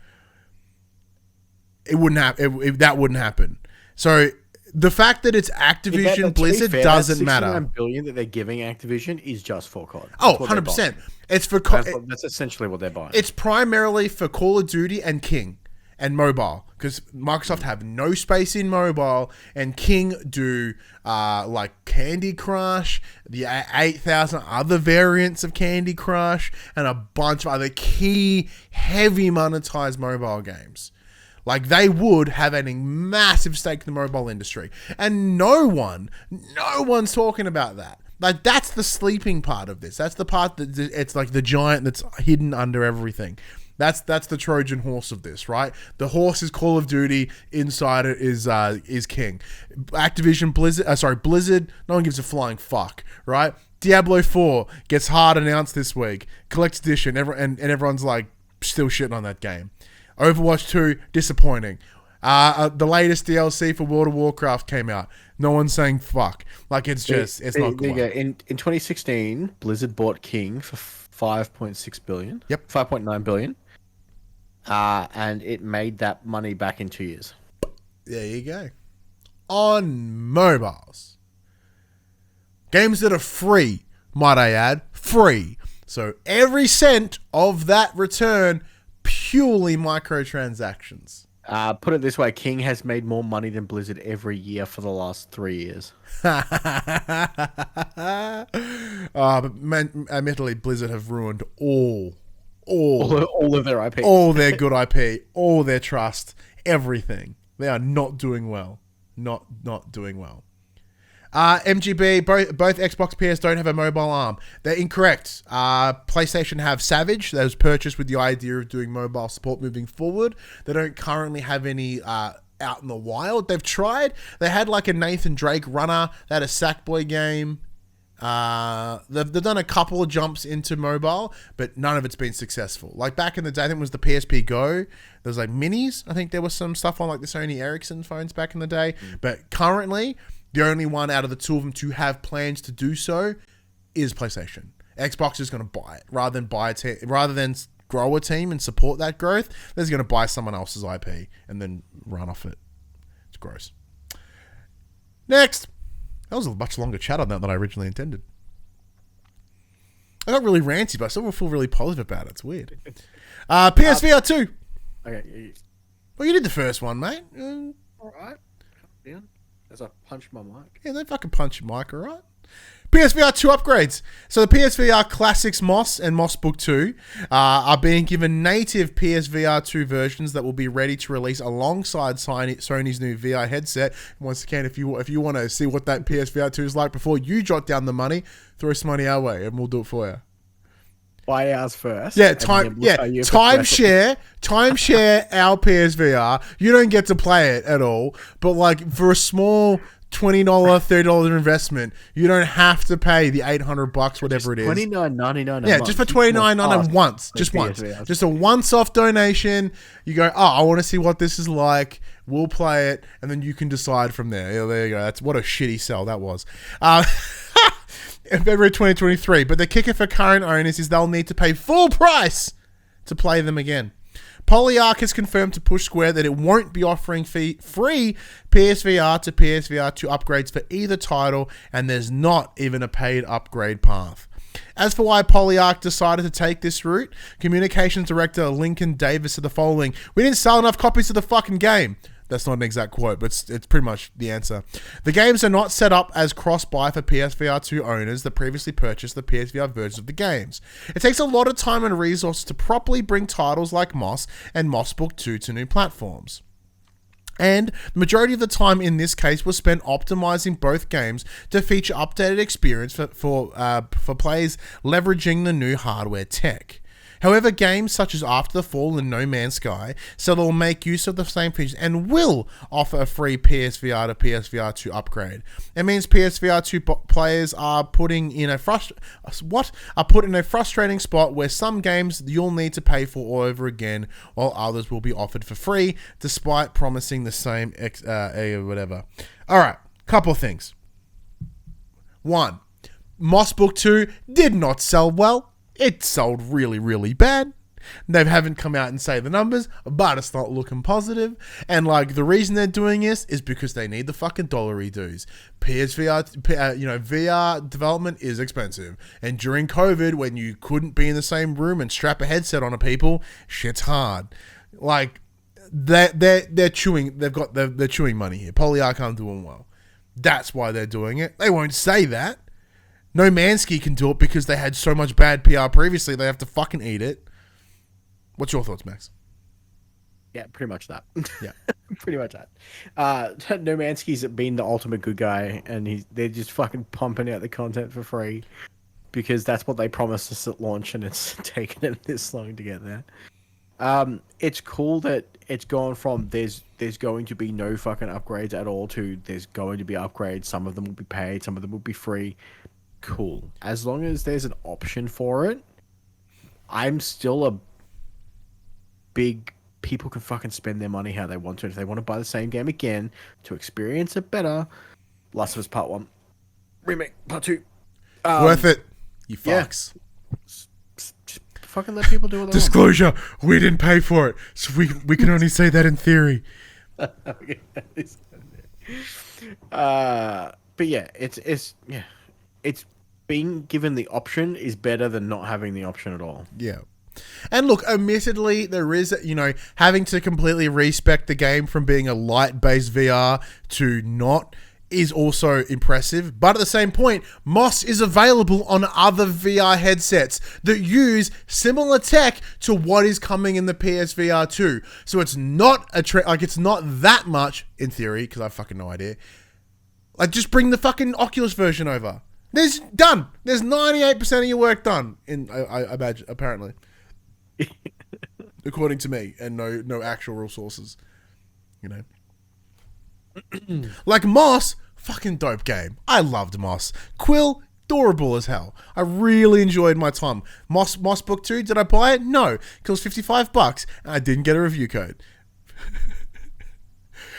It wouldn't happen. That wouldn't happen. So the fact that it's Activision Blizzard doesn't matter. $69 billion that they're giving Activision is just for COD. Oh, 100%. It's for that's essentially what they're buying. It's primarily for Call of Duty and King. and mobile, because Microsoft have no space in mobile, and King do like Candy Crush, the 8,000 other variants of Candy Crush, and a bunch of other key heavy monetized mobile games. Like, they would have a massive stake in the mobile industry, and no one's talking about that. Like, that's the sleeping part of this. That's the part that it's like the giant that's hidden under everything. That's the Trojan horse of this, right? The horse is Call of Duty. Inside it is King. Activision, Blizzard. No one gives a flying fuck, right? Diablo 4 gets hard announced this week. Collector's Edition, and everyone's like still shitting on that game. Overwatch 2, disappointing. The latest DLC for World of Warcraft came out. No one's saying fuck. Like, it's not cool. In 2016, Blizzard bought King for 5.6 billion. Yep. 5.9 billion. And it made that money back in 2 years. There you go. On mobiles. Games that are free, might I add. Free. So every cent of that return, purely microtransactions. Put it this way, King has made more money than Blizzard every year for the last 3 years. But admittedly, Blizzard have ruined all of their IP. All their good IP, all their trust, everything. They are not doing well. Not doing well. MGB, both Xbox PS don't have a mobile arm. They're incorrect. PlayStation have Savage. That was purchased with the idea of doing mobile support moving forward. They don't currently have any out in the wild. They've tried. They had like a Nathan Drake runner. They had a Sackboy game. They've done a couple of jumps into mobile, but none of it's been successful. Like back in the day, I think it was the PSP Go. There was like minis. I think there was some stuff on like the Sony Ericsson phones back in the day. But currently, the only one out of the two of them to have plans to do so is PlayStation. Xbox is going to buy it rather than grow a team and support that growth. They're going to buy someone else's IP and then run off it. It's gross. Next. That was a much longer chat on that than I originally intended. I got really ranty, but I still feel really positive about it. It's weird. PSVR 2. Okay. Well, you did the first one, mate. All right. Yeah. As I punch my mic. Yeah, don't fucking punch your mic, all right? PSVR 2 upgrades. So the PSVR Classics Moss and Moss Book 2 are being given native PSVR 2 versions that will be ready to release alongside Sony's new VR headset. Once again, if you want to see what that PSVR 2 is like before you jot down the money, throw some money our way and we'll do it for you. Buy ours first. Yeah, timeshare our PSVR. You don't get to play it at all, but like for a small $20, $30 investment, you don't have to pay the $800, whatever it is. $29.99. Yeah, just for $29.99 once, just once, just a once-off donation. You go, oh, I want to see what this is like. We'll play it, and then you can decide from there. Yeah, there you go. That's what a shitty sell that was. In February 2023, but the kicker for current owners is they'll need to pay full price to play them again. Polyarc has confirmed to Push Square that it won't be offering free PSVR to PSVR 2 upgrades for either title, and there's not even a paid upgrade path. As for why Polyarc decided to take this route, Communications Director Lincoln Davis said the following: "We didn't sell enough copies of the fucking game." That's not an exact quote, but it's pretty much the answer. The games are not set up as cross-buy for PSVR 2 owners that previously purchased the PSVR versions of the games. It takes a lot of time and resources to properly bring titles like Moss and Moss Book 2 to new platforms. And the majority of the time in this case was spent optimizing both games to feature updated experience for players leveraging the new hardware tech. However, games such as After the Fall and No Man's Sky so they'll make use of the same features and will offer a free PSVR to PSVR 2 upgrade. It means PSVR 2 players are put in a frustrating spot where some games you'll need to pay for all over again, while others will be offered for free, despite promising the same whatever. All right, couple of things. One, Moss Book 2 did not sell well. It sold really, really bad. They haven't come out and say the numbers, but it's not looking positive. And like the reason they're doing this is because they need the fucking dollary dues. VR development is expensive. And during COVID, when you couldn't be in the same room and strap a headset on people, shit's hard. Like they're chewing. They're chewing money here. Polyarch aren't doing well. That's why they're doing it. They won't say that. No Mansky can do it because they had so much bad PR previously. They have to fucking eat it. What's your thoughts, Max? Yeah, pretty much that. Yeah. Pretty much that. No Mansky's been the ultimate good guy, and they're just fucking pumping out the content for free because that's what they promised us at launch, and it's taken them this long to get there. It's cool that it's gone from there's going to be no fucking upgrades at all to there's going to be upgrades. Some of them will be paid, some of them will be free. Cool. As long as there's an option for it, I'm still a big... People can fucking spend their money how they want to. If they want to buy the same game again to experience it better, Last of Us Part 1, Remake Part 2. Worth it, you fucks. Yeah. Just fucking let people do what they Disclosure, we didn't pay for it, so we can only say that in theory. But yeah, it's being given the option is better than not having the option at all. Yeah. And look, admittedly, there is, having to completely respec the game from being a light-based VR to not is also impressive. But at the same point, Moss is available on other VR headsets that use similar tech to what is coming in the PSVR 2. So it's not it's not that much, in theory, because I have fucking no idea. Like, just bring the fucking Oculus version over. There's 98% of your work done, I imagine, apparently. According to me, and no actual real sources, like Moss, fucking dope game. I loved Moss. Quill, adorable as hell. I really enjoyed my time. Moss Book 2, did I buy it? No, it was $55, and I didn't get a review code.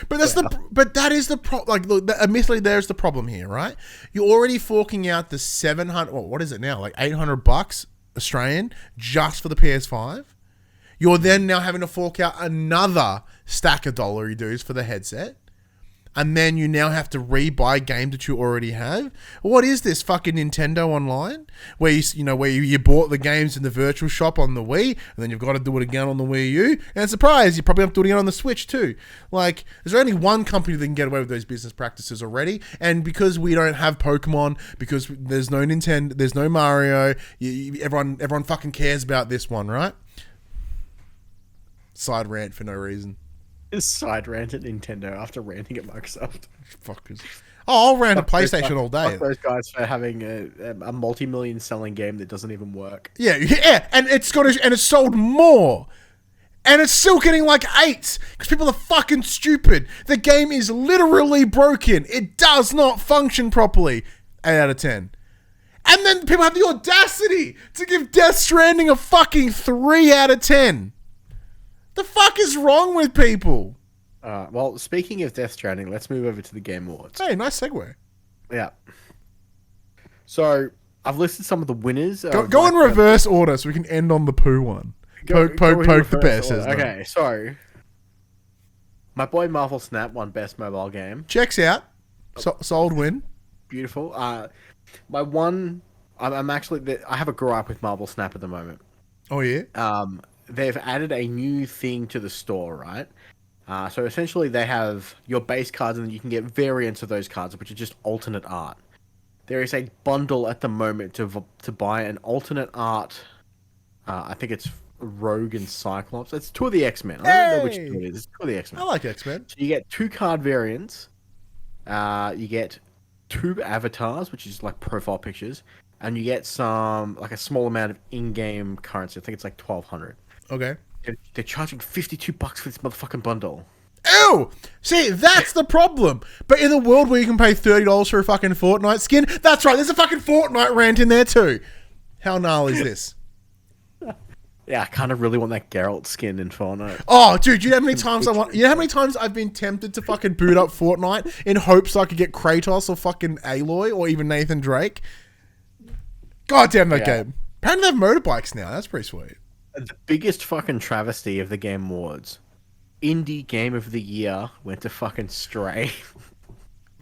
But that is the problem. Like, look, admittedly, there's the problem here, right? You're already forking out the 700. What is it now? Like $800 Australian just for the PS5. You're then now having to fork out another stack of dollary dues for the headset, and then you now have to re-buy games that you already have. What is this fucking Nintendo Online, where you bought the games in the virtual shop on the Wii, and then you've got to do it again on the Wii U, and surprise, you probably have to do it again on the Switch too. Like, there's only one company that can get away with those business practices already, and because we don't have Pokemon, because there's no Nintendo, there's no Mario, everyone fucking cares about this one, right? Side rant for no reason. Side rant at Nintendo after ranting at Microsoft. Fuckers. Oh, I'll rant at PlayStation all day. Fuck those guys for having a multi-million selling game that doesn't even work. Yeah, and it's sold more. And it's still getting like 8 because people are fucking stupid. The game is literally broken. It does not function properly. 8 out of 10. And then people have the audacity to give Death Stranding a fucking 3 out of 10. The fuck is wrong with people? Well, speaking of Death Stranding, let's move over to the Game Awards. Hey, nice segue. Yeah. So, I've listed some of the winners. Go in reverse order so we can end on the poo one. Poke the bear says no. Okay, so my boy Marvel Snap won Best Mobile Game. Checks out. Sold win. Beautiful. My one... I'm actually... I have a gripe with Marvel Snap at the moment. Oh, yeah? They've added a new thing to the store, right? So essentially they have your base cards and then you can get variants of those cards, which are just alternate art. There is a bundle at the moment to buy an alternate art. I think it's Rogue and Cyclops. It's two of the X-Men. I don't know which two it is. It's two of the X-Men. I like X-Men. So you get 2 card variants. You get 2 avatars, which is like profile pictures. And you get a small amount of in-game currency. I think it's like 1,200. Okay. They're charging $52 for this motherfucking bundle. Ew! See, that's the problem. But in the world where you can pay $30 for a fucking Fortnite skin, that's right, there's a fucking Fortnite rant in there too. How gnarly is this? Yeah, I kind of really want that Geralt skin in Fortnite. Oh, dude, you know how many times how many times I've been tempted to fucking boot up Fortnite in hopes I could get Kratos or fucking Aloy or even Nathan Drake? God damn that game. Apparently they have motorbikes now. That's pretty sweet. The biggest fucking travesty of the Game Awards. Indie Game of the Year went to fucking Stray.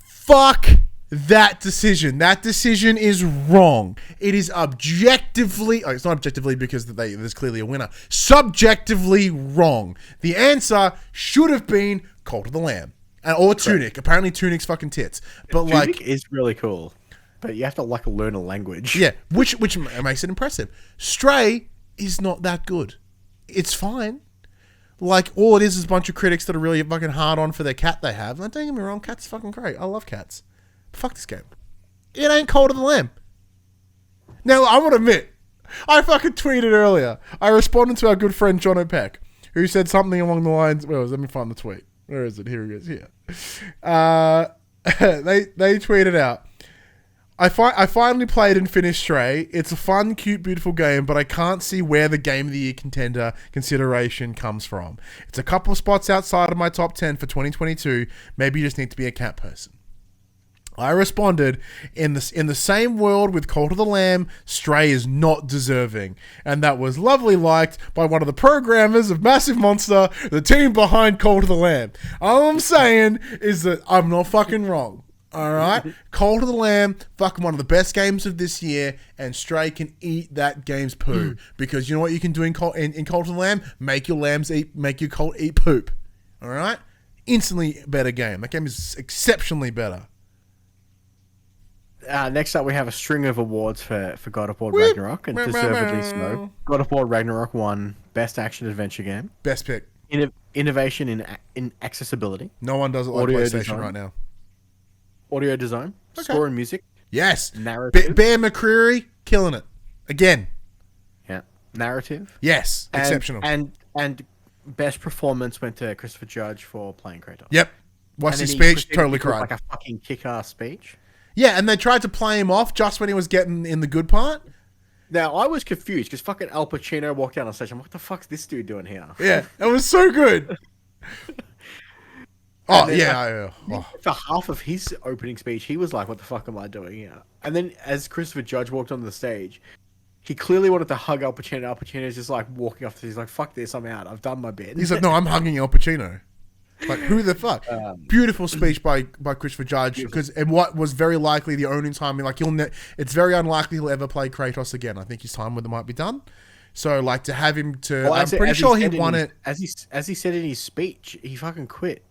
Fuck that decision is wrong. It is objectively, it's not objectively because there's clearly a winner. Subjectively wrong. The answer should have been Cult of the Lamb. Or Tunic. Apparently Tunic's fucking tits. But Tunic is really cool. But you have to learn a language. Yeah, which makes it impressive. Stray is not that good. It's fine. All it is a bunch of critics that are really fucking hard on for their cat they have. And don't get me wrong, cat's fucking great. I love cats. Fuck this game. It ain't Cult of the Lamb. Now, I want to admit, I fucking tweeted earlier. I responded to our good friend John O'Peck, who said something along the lines... let me find the tweet. Where is it? Here it is. Here. They tweeted out, I finally played and finished Stray. It's a fun, cute, beautiful game, but I can't see where the Game of the Year contender consideration comes from. It's a couple of spots outside of my top 10 for 2022. Maybe you just need to be a cat person. I responded, in the same world with Cult of the Lamb, Stray is not deserving. And that was lovely liked by one of the programmers of Massive Monster, the team behind Cult of the Lamb. All I'm saying is that I'm not fucking wrong. Alright? Cult of the Lamb, fucking one of the best games of this year, and Stray can eat that game's poo. Because you know what you can do in Cult of the Lamb? Make your cult eat poop. Alright? Instantly better game. That game is exceptionally better. Next up, we have a string of awards for God of War Ragnarok, and deservedly so. God of War Ragnarok won Best Action Adventure Game. Best pick. Innovation in accessibility. No one does it like PlayStation design. Right now. Audio design. Okay. Score and music. Yes. Narrative. Bear McCreary, killing it. Again. Yeah. Narrative. Yes. Exceptional. And best performance went to Christopher Judge for playing Kratos. Yep. Watched his speech, totally cried. Like a fucking kick-ass speech. Yeah, and they tried to play him off just when he was getting in the good part. Now, I was confused because fucking Al Pacino walked out on stage. I'm like, what the fuck's this dude doing here? Yeah, it was so good. For half of his opening speech, he was like, what the fuck am I doing here? And then as Christopher Judge walked on the stage, he clearly wanted to hug Al Pacino. Al Pacino's just like walking off. He's like, fuck this, I'm out. I've done my bit. He's like, no, I'm hugging Al Pacino. Like, who the fuck? Beautiful speech by Christopher Judge, and what was very likely the only time, it's very unlikely he'll ever play Kratos again. I think his time with it might be done. So, to have him to, I'm pretty sure he won it. As he said in his speech, he fucking quit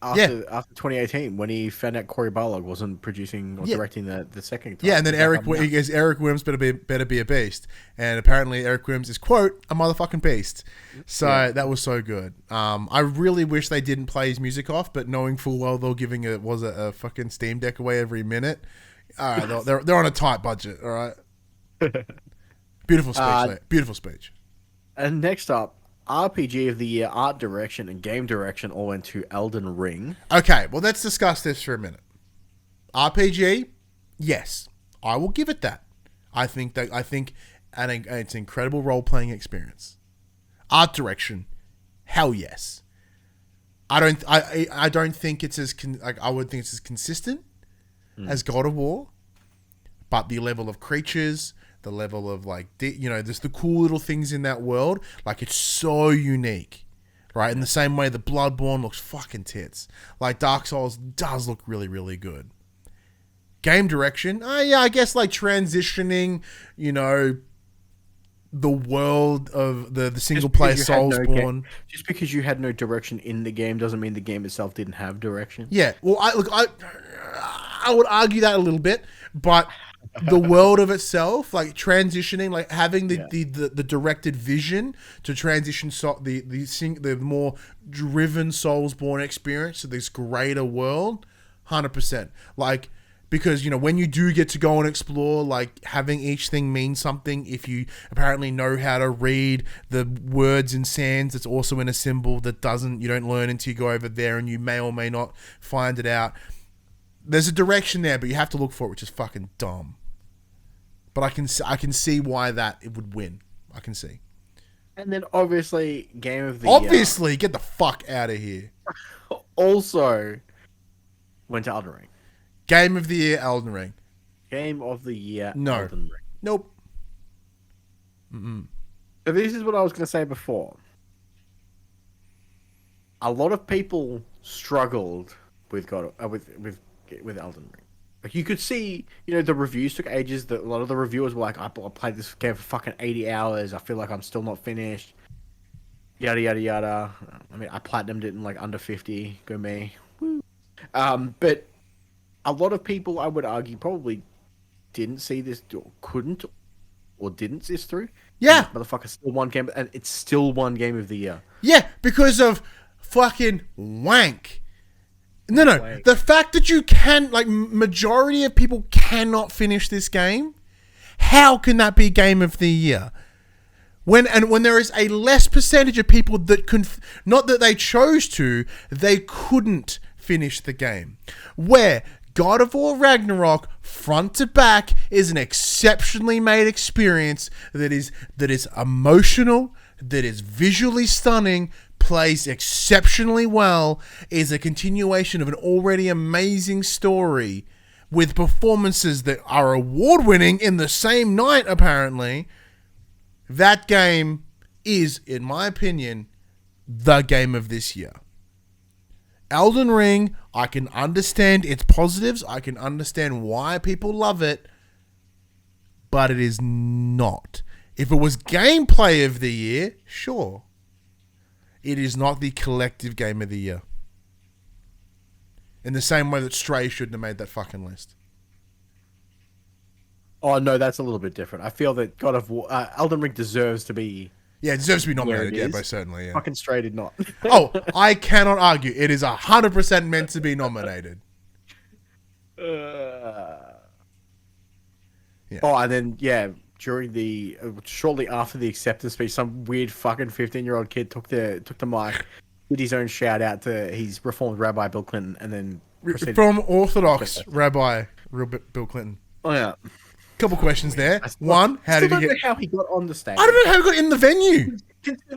after 2018 when he found out Cory Barlog wasn't producing or directing the second time. Yeah, and then Eric Williams better be a beast, and apparently Eric Williams is, quote, a motherfucking beast. So that was so good. I really wish they didn't play his music off, but knowing full well they're giving a fucking Steam Deck away every minute. All right, they're on a tight budget. All right. Beautiful speech. Beautiful speech. And next up, RPG of the Year, Art Direction, and Game Direction all went to Elden Ring. Okay, well, let's discuss this for a minute. RPG, yes, I will give it that. I think it's an incredible role-playing experience. Art Direction, hell yes. I don't think it's as I would think it's as consistent as God of War, but the level of creatures, the level of just the cool little things in that world, it's so unique, right? In the same way that Bloodborne looks fucking tits. Dark Souls does look really, really good. Game direction, I guess transitioning, the world of the single player Soulsborne. Just because you had no direction in the game doesn't mean the game itself didn't have direction. Yeah, well, I would argue that a little bit, but the world of itself, transitioning, having the directed vision to transition the more driven Soulsborne experience to this greater world, 100%. Because, when you do get to go and explore, having each thing mean something, if you apparently know how to read the words in Sans, it's also in a symbol that you don't learn until you go over there, and you may or may not find it out. There's a direction there, but you have to look for it, which is fucking dumb. But I can see why it would win. I can see. And then obviously, Game of the Year. Get the fuck out of here. Also went to Elden Ring. Game of the Year, Elden Ring. Game of the Year, no. Elden Ring. Nope. Mm-mm. So this is what I was going to say before. A lot of people struggled with with Elden Ring. Like you could see, the reviews took ages. That a lot of the reviewers were like, "I played this game for fucking 80 hours. I feel like I'm still not finished." Yada yada yada. I mean, I platinumed it in like under 50. Go me. Woo. But a lot of people, I would argue, probably didn't see this, or couldn't, or didn't see this through. Yeah. And this motherfucker still won game, and it's still one game of the year. Yeah, because of fucking wank. No. The fact that you can, like, majority of people cannot finish this game, how can that be game of the year? When there is a less percentage of people that not that they chose to, they couldn't finish the game. Where God of War Ragnarok, front to back, is an exceptionally made experience that is emotional, that is visually stunning, plays exceptionally well, is a continuation of an already amazing story with performances that are award-winning in the same night, apparently. That game is, in my opinion, the game of this year. Elden Ring, I can understand its positives. I can understand why people love it. But it is not. If it was gameplay of the year, sure. It is not the collective game of the year. In the same way that Stray shouldn't have made that fucking list. Oh, no, that's a little bit different. I feel that God of War... Elden Ring deserves to be... Yeah, it deserves to be nominated, yeah, most certainly, yeah. Fucking Stray did not. Oh, I cannot argue. It is 100% meant to be nominated. Yeah. Oh, and then, during the... shortly after the acceptance speech, some weird fucking 15-year-old kid took the mic, did his own shout-out to his Reformed Rabbi Bill Clinton, and then... From Orthodox Rabbi Bill Clinton. Oh, yeah. Couple questions there. One, how did he get... how he got on the stage. I don't know how he got in the venue.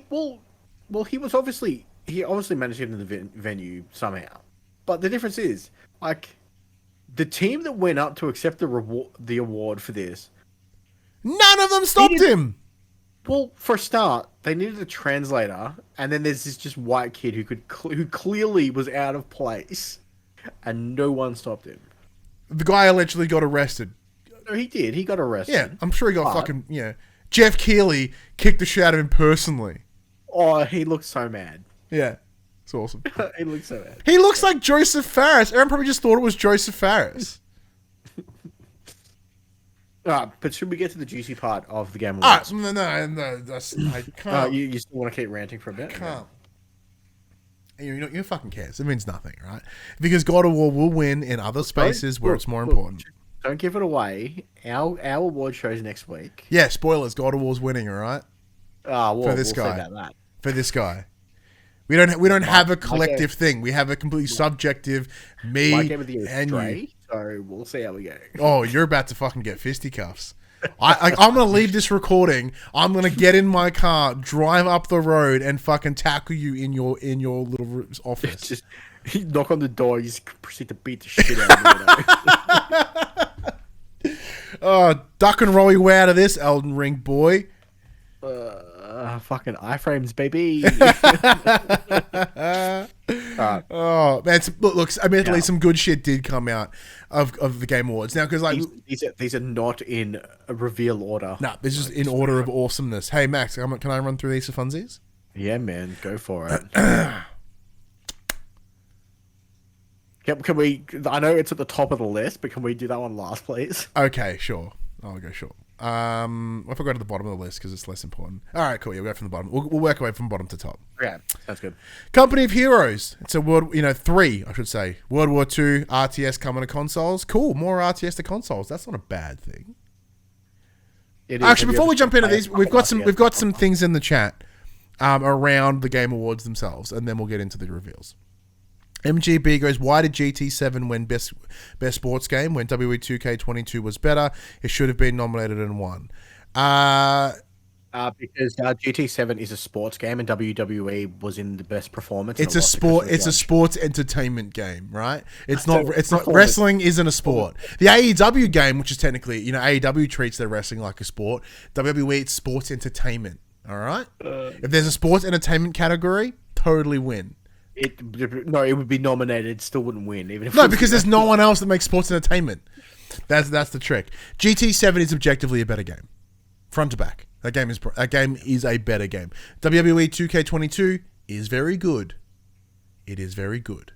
Well, he obviously managed to get in the venue somehow. But the difference is, like, the team that went up to accept the award for this, none of them stopped him. Well, for a start, they needed a translator, and then there's this just white kid who clearly was out of place, and no one stopped him. The guy allegedly got arrested. No, he did. He got arrested. Yeah, I'm sure he got Jeff Keighley kicked the shit out of him personally. Oh, he looks so mad. Yeah, it's awesome. He looks so mad. He looks like Joseph Fares. Aaron probably just thought it was Joseph Fares. But should we get to the juicy part of the game? No, I can't. You still want to keep ranting for a bit? I can't. You fucking cares. It means nothing, right? Because God of War will win in other spaces where it's more important. Don't give it away. Our award shows next week. Yeah, spoilers. God of War's winning, all right? For this guy. For this guy. We don't have a collective thing. We have a completely subjective me my game of the year and Stray, you. So we'll see how we go. Oh, you're about to fucking get fisticuffs. I'm going to leave this recording. I'm going to get in my car, drive up the road, and fucking tackle you in your little office. Just you knock on the door, you just proceed to beat the shit out of me. Oh, duck and roll your way out of this, Elden Ring boy. Fucking iframes, baby. Oh man, look. Admittedly, some good shit did come out of the Game Awards. Now, because like these are not in a reveal order. No, this is in order of awesomeness. Hey Max, can I run through these for funsies? Yeah, man, go for it. Can we? I know it's at the top of the list, but can we do that one last, please? Okay, sure. I'll go short. If I go to the bottom of the list because it's less important. All right, cool. Yeah, we'll go from the bottom. We'll work away from bottom to top. Yeah, that's good. Company of Heroes. It's a three, I should say. World War II RTS coming to consoles. Cool, more RTS to consoles. That's not a bad thing. Actually, before we jump into these, we've got some things in the chat around the Game Awards themselves, and then we'll get into the reveals. MGB goes, why did GT7 win best sports game when WWE 2K22 was better? It should have been nominated and won. Because GT7 is a sports game and WWE was in the best performance. It's a sport. It's a sports entertainment game, right? It's not. Wrestling isn't a sport. The AEW game, which is technically, AEW treats their wrestling like a sport. WWE, it's sports entertainment. All right. If there's a sports entertainment category, totally win. it would be nominated, still wouldn't win. Even if No, because there's no one else that makes sports entertainment. That's the trick. GT7 is objectively a better game, front to back. That game is a better game. WWE 2K22 is very good. It is very good.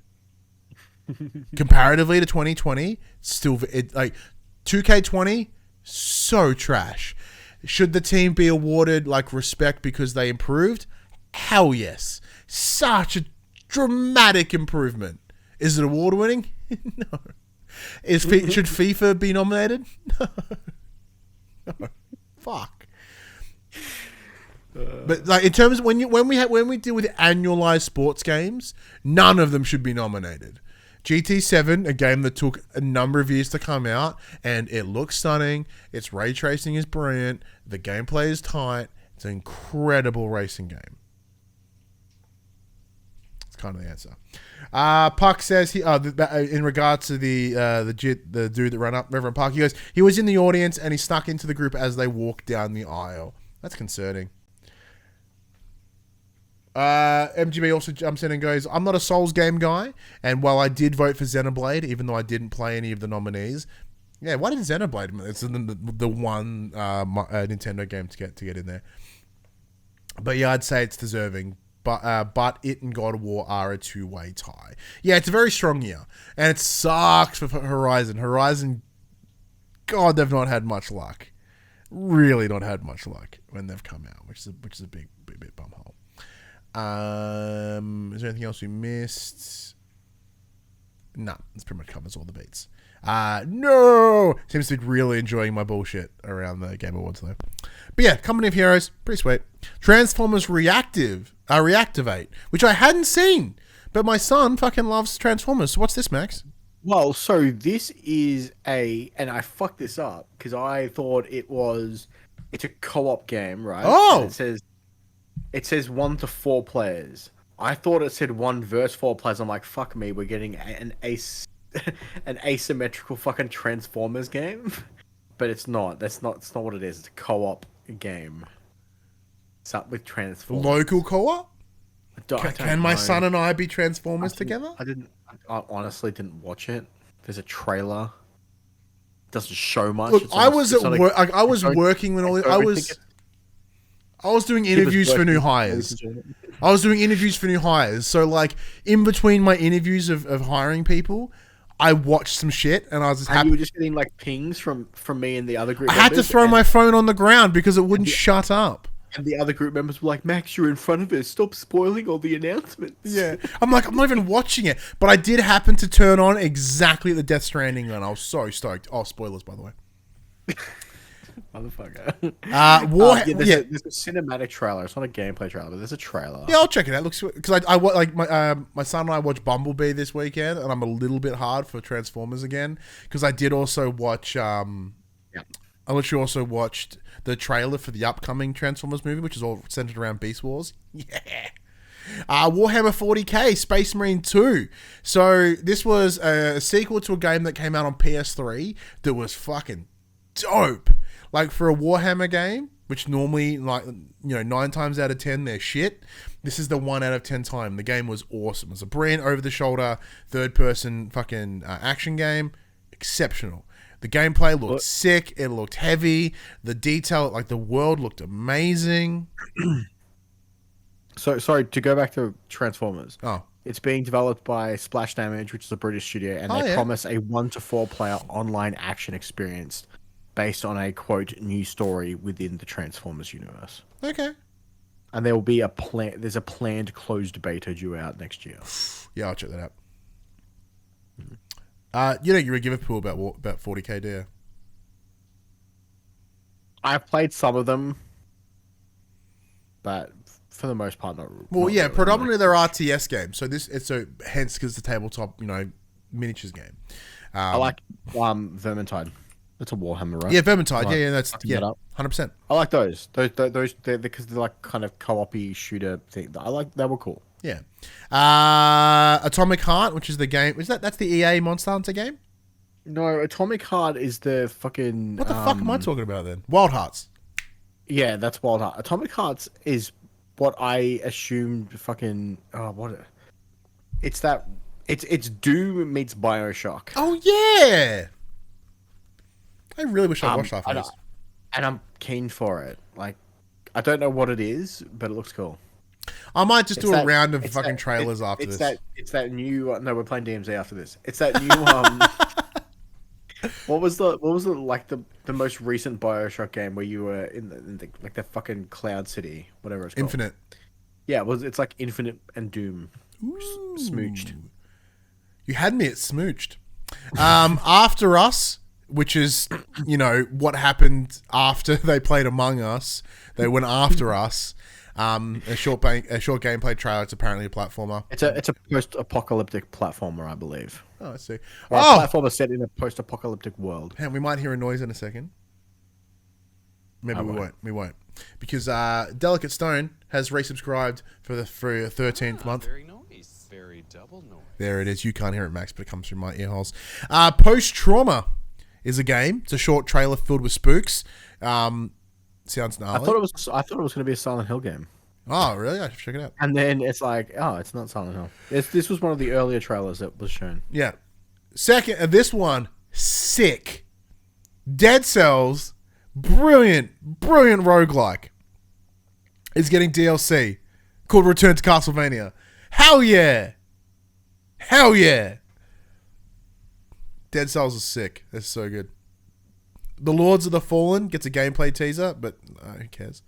Comparatively to 2020, still like 2K20, so trash. Should the team be awarded like respect because they improved? Hell yes. Such a dramatic improvement. Is it award winning? No. Should FIFA be nominated? No. Fuck. But like in terms of when we deal with annualized sports games, none of them should be nominated. GT7, a game that took a number of years to come out, and it looks stunning. Its ray tracing is brilliant. The gameplay is tight. It's an incredible racing game. That's kind of the answer. Puck says in regards to the dude that ran up Reverend Puck, he goes, he was in the audience and he stuck into the group as they walked down the aisle. That's concerning. MGB also jumps in and goes, I'm not a Souls game guy, and while I did vote for Xenoblade, even though I didn't play any of the nominees, yeah, why didn't Xenoblade? It's the one Nintendo game to get in there. But yeah, I'd say it's deserving. But it and God of War are a two-way tie. Yeah, it's a very strong year, and it sucks for Horizon. Horizon, God, they've not had much luck. Really, not had much luck when they've come out, which is a big bumhole. Is there anything else we missed? No, this pretty much covers all the beats. No! Seems to be really enjoying my bullshit around the Game Awards, though. But yeah, Company of Heroes, pretty sweet. Transformers Reactivate, which I hadn't seen, but my son fucking loves Transformers. So what's this, Max? Well, so this is and I fucked this up, because I thought it's a co-op game, right? Oh! And it says 1 to 4 players. I thought it said 1 versus 4 players. I'm like, fuck me, we're getting an asymmetrical fucking Transformers game. But it's not. It's not what it is. It's a co-op game. It's up with Transformers. Local co-op? Can my know. son and I be Transformers together? I honestly didn't watch it. There's a trailer. It doesn't show much. Look, I was at work. I was working when I was doing interviews for new hires. So like in between my interviews of hiring people, I watched some shit and I was just happy. You were just getting like pings from me and the other group. I had to throw my phone on the ground because it wouldn't shut up. And the other group members were like, Max, you're in front of us. Stop spoiling all the announcements. Yeah. I'm like, I'm not even watching it. But I did happen to turn on exactly the Death Stranding and I was so stoked. Oh, spoilers, by the way. Motherfucker. There's a cinematic trailer. It's not a gameplay trailer, but there's a trailer. Yeah, I'll check it out. Looks because I like my son and I watched Bumblebee this weekend, and I'm a little bit hard for Transformers again because I did also watch. I literally also watched the trailer for the upcoming Transformers movie, which is all centered around Beast Wars. Yeah. Warhammer 40k, Space Marine 2. So this was a sequel to a game that came out on PS3 that was fucking dope. Like for a Warhammer game, which normally 9 times out of 10 they're shit. This is the 1 out of 10 time. The game was awesome. It was a brilliant over-the-shoulder third-person fucking action game. Exceptional. The gameplay looked sick. It looked heavy. The detail, like the world, looked amazing. So sorry to go back to Transformers. Oh, it's being developed by Splash Damage, which is a British studio, and they promise a 1 to 4 player online action experience based on a quote new story within the Transformers universe. Okay. And there will be there's a planned closed beta due out next year. Yeah, I'll check that out. You would give a poo about 40k, do you? I've played some of them, but for the most part, not. Well, not yeah, really. predominantly they're RTS games. So hence because it's a tabletop, miniatures game. I like Vermintide. That's a Warhammer, right? Yeah, Vermintide. Yeah, that's 100%. I like those. Those because they're like kind of co-op-y shooter thing. They were cool. Yeah. Atomic Heart, which is the game. That's the EA Monster Hunter game? No, Atomic Heart is the fucking. What the fuck am I talking about then? Wild Hearts. Yeah, that's Wild Heart. Atomic Hearts is what I assumed fucking. it's Doom meets Bioshock. Oh yeah. I really wish I watched after this. And I'm keen for it. Like, I don't know what it is, but it looks cool. I might just do a round of fucking trailers after this. It's that new. No, we're playing DMZ after this. It's that new. What was the like the most recent Bioshock game where you were in the like the fucking Cloud City, whatever it's called. Infinite. Yeah, it's like Infinite and Doom. Smooched. You had me at smooched. After Us, which is, you know, what happened after they played Among Us. They went after us. A short gameplay trailer. It's apparently a platformer. It's a post-apocalyptic platformer, I believe. Oh, I see. A platformer set in a post-apocalyptic world. And we might hear a noise in a second. Maybe we won't. We won't. Because Delicate Stone has resubscribed for a 13th month. Very noise. Very double noise. There it is. You can't hear it, Max, but it comes through my ear holes. Post Trauma is a game. It's a short trailer filled with spooks. Sounds gnarly. I thought it was going to be a Silent Hill game. Oh, really? I should check it out. And then it's like, oh, it's not Silent Hill. This was one of the earlier trailers that was shown. Yeah. Second, this one, sick. Dead Cells, brilliant roguelike. Is getting DLC called Return to Castlevania. Hell yeah. Hell yeah. Dead Cells is sick. That's so good. The Lords of the Fallen gets a gameplay teaser, but who cares?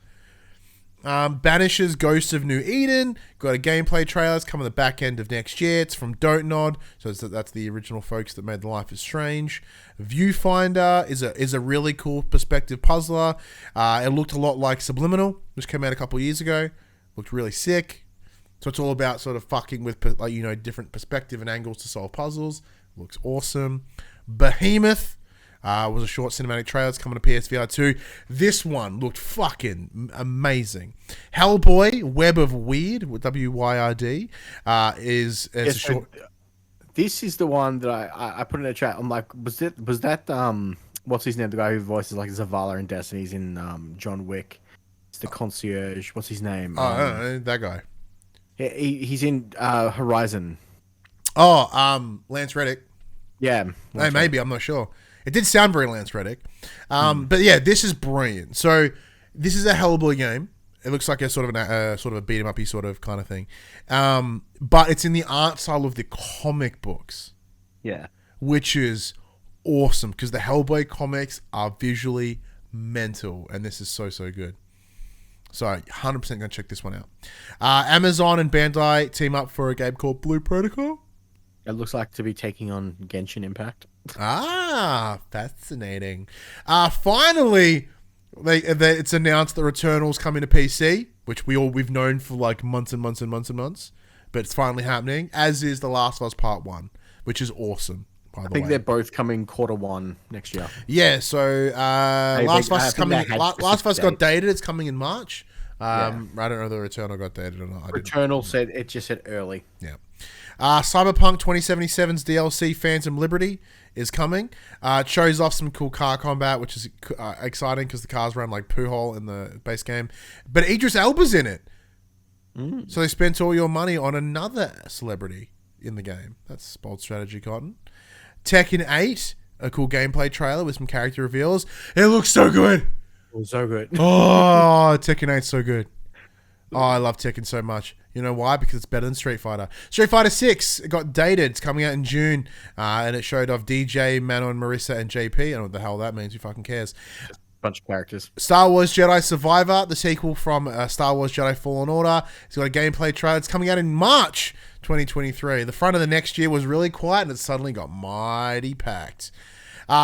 Banishes Ghosts of New Eden got a gameplay trailer. It's coming the back end of next year. It's from Don't Nod, so that's the original folks that made The Life is Strange. Viewfinder is a really cool perspective puzzler. It looked a lot like Subliminal, which came out a couple years ago. Looked really sick. So it's all about sort of fucking with different perspective and angles to solve puzzles. Looks awesome. Behemoth. Was a short cinematic trailer. It's coming to PSVR 2. This one looked fucking amazing. Hellboy, Web of Weird, WYRD, is a short... This is the one that I put in a chat. I'm like, was that what's his name? The guy who voices like Zavala in Destiny's in John Wick. It's the concierge. What's his name? I don't know, that guy. He's in Horizon. Oh, Lance Reddick. Yeah. Maybe, I'm not sure. It did sound very Lance Reddick. But yeah, this is brilliant. So this is a Hellboy game. It looks like a sort of a beat 'em uppy sort of kind of thing. But it's in the art style of the comic books. Yeah. Which is awesome because the Hellboy comics are visually mental and this is so good. So 100% going to check this one out. Amazon and Bandai team up for a game called Blue Protocol. It looks like to be taking on Genshin Impact. Fascinating. Finally, it's announced that Returnal's coming to PC, which we've known for like months and months and months and months, but it's finally happening. As is The Last of Us Part 1, which is awesome. By the way, I think they're both coming Q1 next year. Yeah. So Last of Us is coming. Last of Us got dated. It's coming in March. I don't know if the Returnal got dated or not. Returnal said early. Yeah. Cyberpunk 2077's DLC Phantom Liberty is coming. It shows off some cool car combat, which is exciting because the cars run like poo hole in the base game. But Idris Elba's in it. So they spent all your money on another celebrity in the game. That's bold strategy, Cotton. Tekken 8, a cool gameplay trailer with some character reveals. It looks so good. It was so good. Oh, Tekken 8's so good. Oh, I love Tekken so much. You know why? Because it's better than Street Fighter. Street Fighter 6 got dated. It's coming out in June. And it showed off DJ, Manon, Marissa, and JP. I don't know what the hell that means. Who fucking cares? Just a bunch of characters. Star Wars Jedi Survivor, the sequel from Star Wars Jedi Fallen Order. It's got a gameplay trailer. It's coming out in March 2023. The front of the next year was really quiet and it suddenly got mighty packed.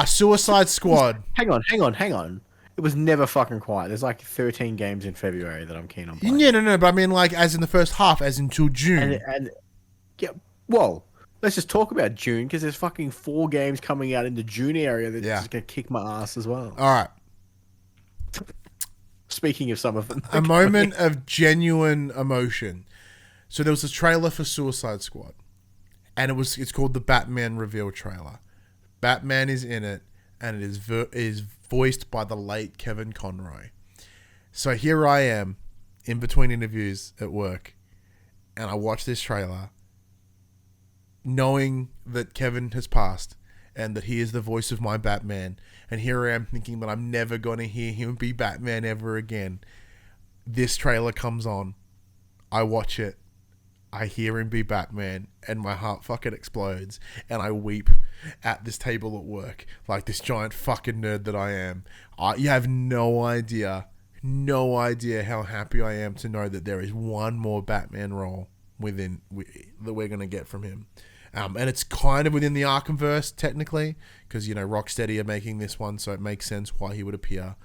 Suicide Squad. Hang on. It was never fucking quiet. There's like 13 games in February that I'm keen on playing. Yeah, no, but I mean like as in the first half, as until June. And yeah, well, let's just talk about June because there's fucking 4 games coming out in the June area that's just going to kick my ass as well. All right. Speaking of some of them. A moment of genuine emotion. So there was a trailer for Suicide Squad. And it's called the Batman reveal trailer. Batman is in it and it is voiced by the late Kevin Conroy. So here I am in between interviews at work and I watch this trailer knowing that Kevin has passed and that he is the voice of my Batman, and here I am thinking that I'm never going to hear him be Batman ever again. This trailer comes on. I watch it. I hear him be Batman, and my heart fucking explodes, and I weep at this table at work like this giant fucking nerd that I am. You have no idea how happy I am to know that there is one more Batman role that we're going to get from him. And it's kind of within the Arkhamverse, technically, because, Rocksteady are making this one, so it makes sense why he would appear.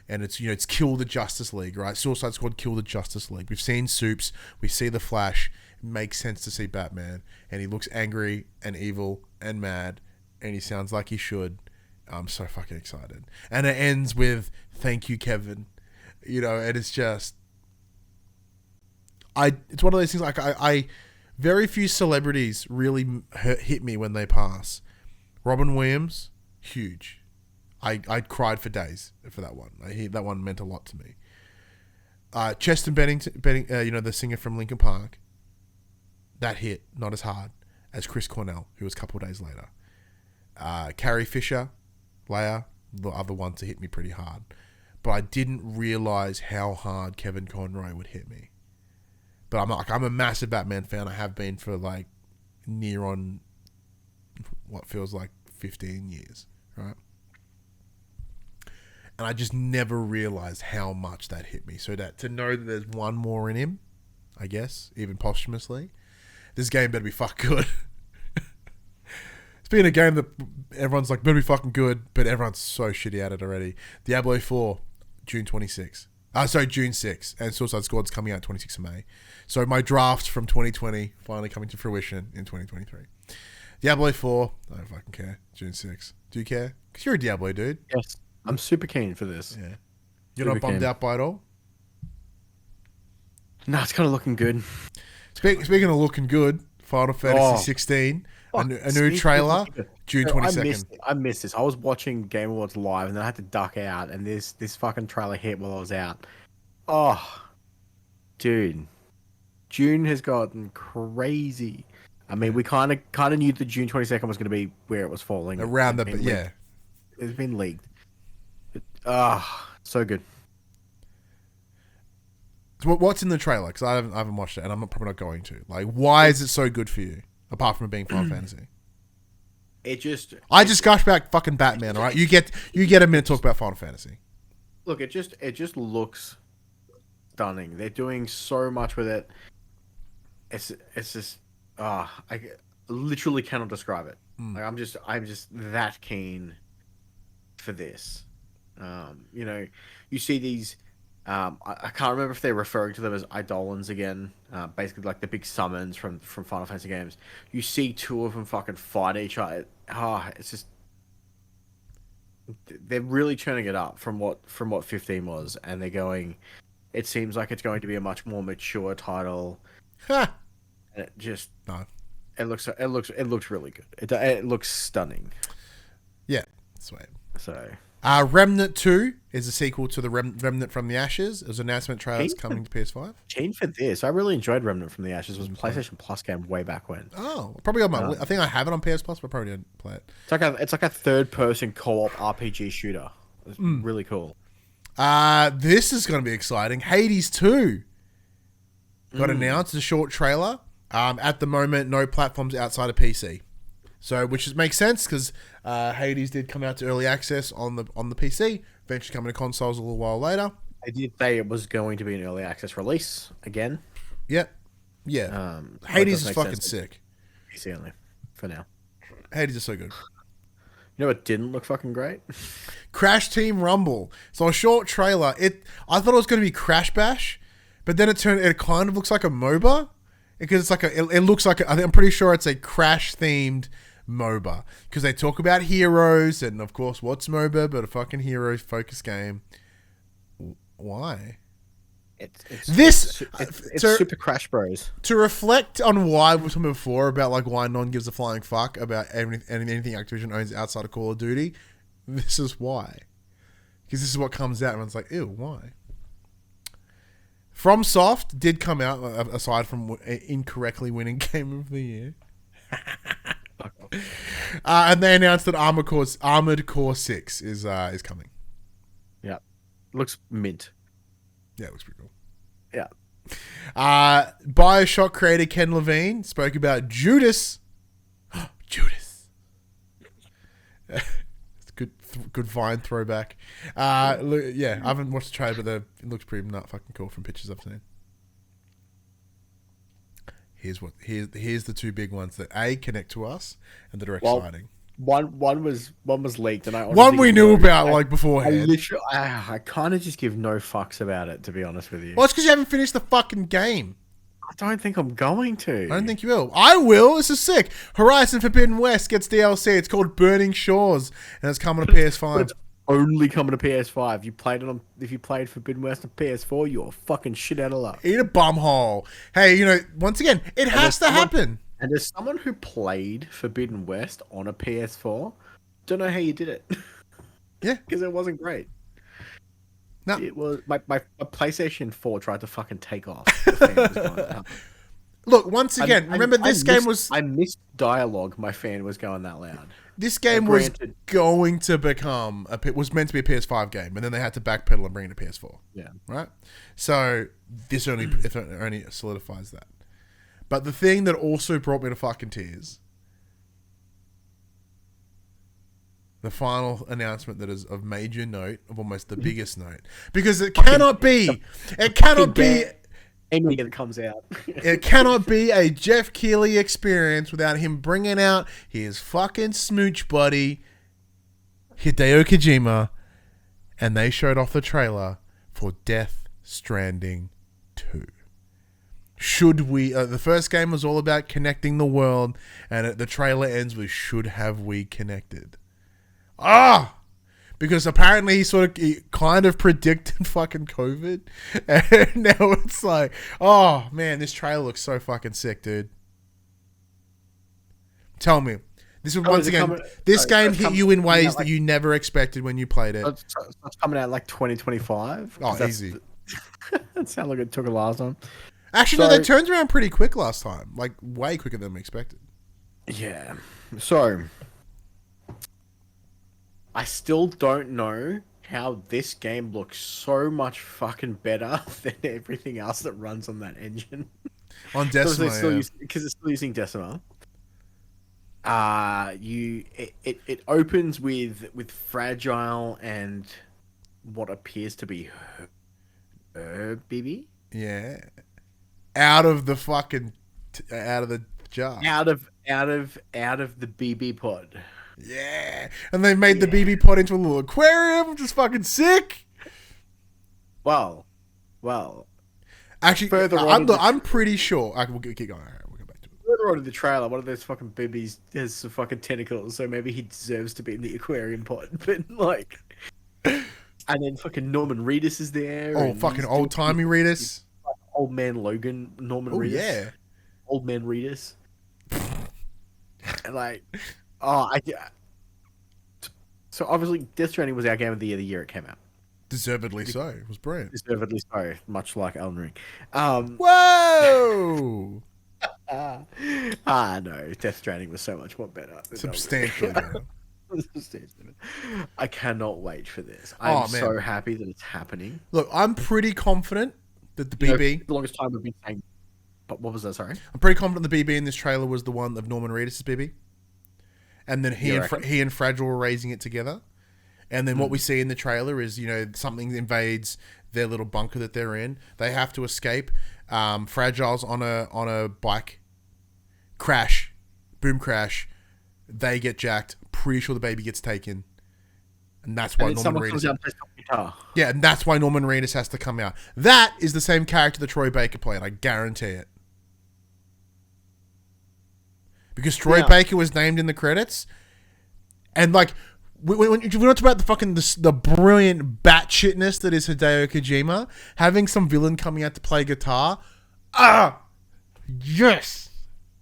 And it's Kill the Justice League, right? Suicide Squad, Kill the Justice League. We've seen Supes, we see the Flash. It makes sense to see Batman, and he looks angry and evil and mad, and he sounds like he should. I'm so fucking excited. And it ends with, thank you, Kevin. And it's just... It's one of those things, like, I very few celebrities really hit me when they pass. Robin Williams, huge. I cried for days for that one. That one meant a lot to me. Chester Bennington, the singer from Linkin Park, that hit not as hard as Chris Cornell, who was a couple of days later. Carrie Fisher, Leia, the other one to hit me pretty hard. But I didn't realize how hard Kevin Conroy would hit me. But I'm a massive Batman fan. I have been for like near on what feels like 15 years, right? And I just never realized how much that hit me. So to know that there's one more in him, I guess, even posthumously, this game better be fucking good. It's been a game that everyone's like, better be fucking good, but everyone's so shitty at it already. Diablo 4, June 26th. June 6th. And Suicide Squad's coming out 26th of May. So my draft from 2020 finally coming to fruition in 2023. Diablo 4, I don't fucking care. June 6th. Do you care? Because you're a Diablo dude. Yes. I'm super keen for this. Yeah. You're not bummed out by it all? No, it's kind of looking good. Speaking of looking good, Final Fantasy 16, a new trailer, June 22nd. I missed this. I was watching Game Awards live, and then I had to duck out, and this fucking trailer hit while I was out. Oh, dude. June has gotten crazy. I mean, we kind of knew that June 22nd was going to be where it was falling. Around the... Yeah. It's been leaked. So good. So what's in the trailer? Because I haven't watched it, and I'm probably not going to. Like, why is it so good for you? Apart from it being Final Fantasy. I just gush back fucking Batman, all right? You get a minute to talk about Final Fantasy. Look, it just looks stunning. They're doing so much with it. It's just I literally cannot describe it. Like I'm just that keen for this. You see these. I can't remember if they're referring to them as Eidolons again. Basically, like the big summons from Final Fantasy games. You see two of them fucking fight each other. It's just they're really turning it up from what 15 was, and they're going. It seems like it's going to be a much more mature title. And it just it looks really good. It looks stunning. Yeah, sweet. So. Remnant 2 is a sequel to the Remnant from the Ashes. It was an announcement trailer that's coming to PS5. Keen for this. I really enjoyed Remnant from the Ashes. It was a PlayStation Plus game way back when. Oh, probably on my I think I have it on PS Plus, but probably didn't play it. It's like a third-person co-op RPG shooter. It's really cool. This is going to be exciting. Hades 2 got announced, a short trailer. At the moment, no platforms outside of PC. So, which makes sense because Hades did come out to early access on the PC, eventually coming to consoles a little while later. They did say it was going to be an early access release again. Yep. Yeah. Hades is fucking sick. PC only for now. Hades is so good. You know what didn't look fucking great? Crash Team Rumble. So a short trailer. I thought it was going to be Crash Bash, but then it kind of looks like a MOBA because it's like it looks like I'm pretty sure it's a Crash themed MOBA because they talk about heroes and of course what's MOBA but a fucking hero focused game. Why? It's Super Crash Bros. To reflect on why we were talking before about like why no one gives a flying fuck about anything Activision owns outside of Call of Duty. This is why. Because this is what comes out and it's like, ew, why? FromSoft did come out aside from incorrectly winning Game of the Year. And they announced that Armored Core 6 is coming. Yeah. Looks mint. Yeah, it looks pretty cool. Yeah. Bioshock creator Ken Levine spoke about Judas. Judas. It's a good Vine throwback. Yeah, I haven't watched the trailer, but it looks pretty fucking cool from pictures I've seen. Here's the two big ones that connect to us and that are exciting. One was leaked, and one we knew about beforehand. I kind of just give no fucks about it, to be honest with you. Well, it's because you haven't finished the fucking game. I don't think I'm going to. I don't think you will. I will. This is sick. Horizon Forbidden West gets DLC. It's called Burning Shores, and it's coming to PS5. It's only coming to PS5. If you played Forbidden West on PS4, you're a fucking shit out of luck. Eat a bumhole. Hey, once again, it has to happen. And as someone who played Forbidden West on a PS4, don't know how you did it. Yeah. Because it wasn't great. No. It was my PlayStation 4 tried to fucking take off. The fan was going, Look, once again, remember this game was... I missed dialogue. My fan was going that loud. This game was going to become... was meant to be a PS5 game, and then they had to backpedal and bring it to PS4. Yeah. Right? So, this only solidifies that. But the thing that also brought me to fucking tears... The final announcement that is of major note, of almost the biggest note. Because it cannot be... It cannot be... Anything that comes out. It cannot be a Jeff Keighley experience without him bringing out his fucking smooch buddy, Hideo Kojima, and they showed off the trailer for Death Stranding 2. Should we... the first game was all about connecting the world, and the trailer ends with should have we connected. Because apparently he kind of predicted fucking COVID. And now it's like, oh man, this trailer looks so fucking sick, dude. Tell me. This is once again, this game hit you in ways that you never expected when you played it. It's coming out like 2025. Oh, easy. That sounds like it took a last time. Actually, no, they turned around pretty quick last time. Like, way quicker than we expected. Yeah. So... I still don't know how this game looks so much fucking better than everything else that runs on that engine. On Decima, because it's still using Decima. It opens with fragile and what appears to be BB. Yeah, out of the fucking out of the jar. Out of the BB pod. Yeah, and they made the BB pod into a little aquarium, which is fucking sick. Well. Actually, I'm pretty sure. We'll keep going. All right, we'll go back to it. Further on in the trailer, one of those fucking BBs has some fucking tentacles, so maybe he deserves to be in the aquarium pod. But like, and then fucking Norman Reedus is there. Oh, fucking old timey Reedus. Old man Logan, Norman Reedus. Yeah. Old man Reedus. And like. So obviously, Death Stranding was our game of the year it came out. Deservedly so. It was brilliant. Deservedly so, much like Elden Ring. Whoa! No, Death Stranding was so much more better. Substantially better. I cannot wait for this. I'm so happy that it's happening. Look, I'm pretty confident that the BB... The longest time we've been saying... What was that, sorry? I'm pretty confident the BB in this trailer was the one of Norman Reedus' BB. And then he and Fragile were raising it together. And then what we see in the trailer is, something invades their little bunker that they're in. They have to escape. Fragile's on a bike. Crash. Boom crash. They get jacked. Pretty sure the baby gets taken. And that's why Norman Reedus... Yeah, and that's why Norman Reedus has to come out. That is the same character that Troy Baker played. I guarantee it. Because Troy Baker was named in the credits, and like when you talk about the brilliant batshitness that is Hideo Kojima, having some villain coming out to play guitar, yes.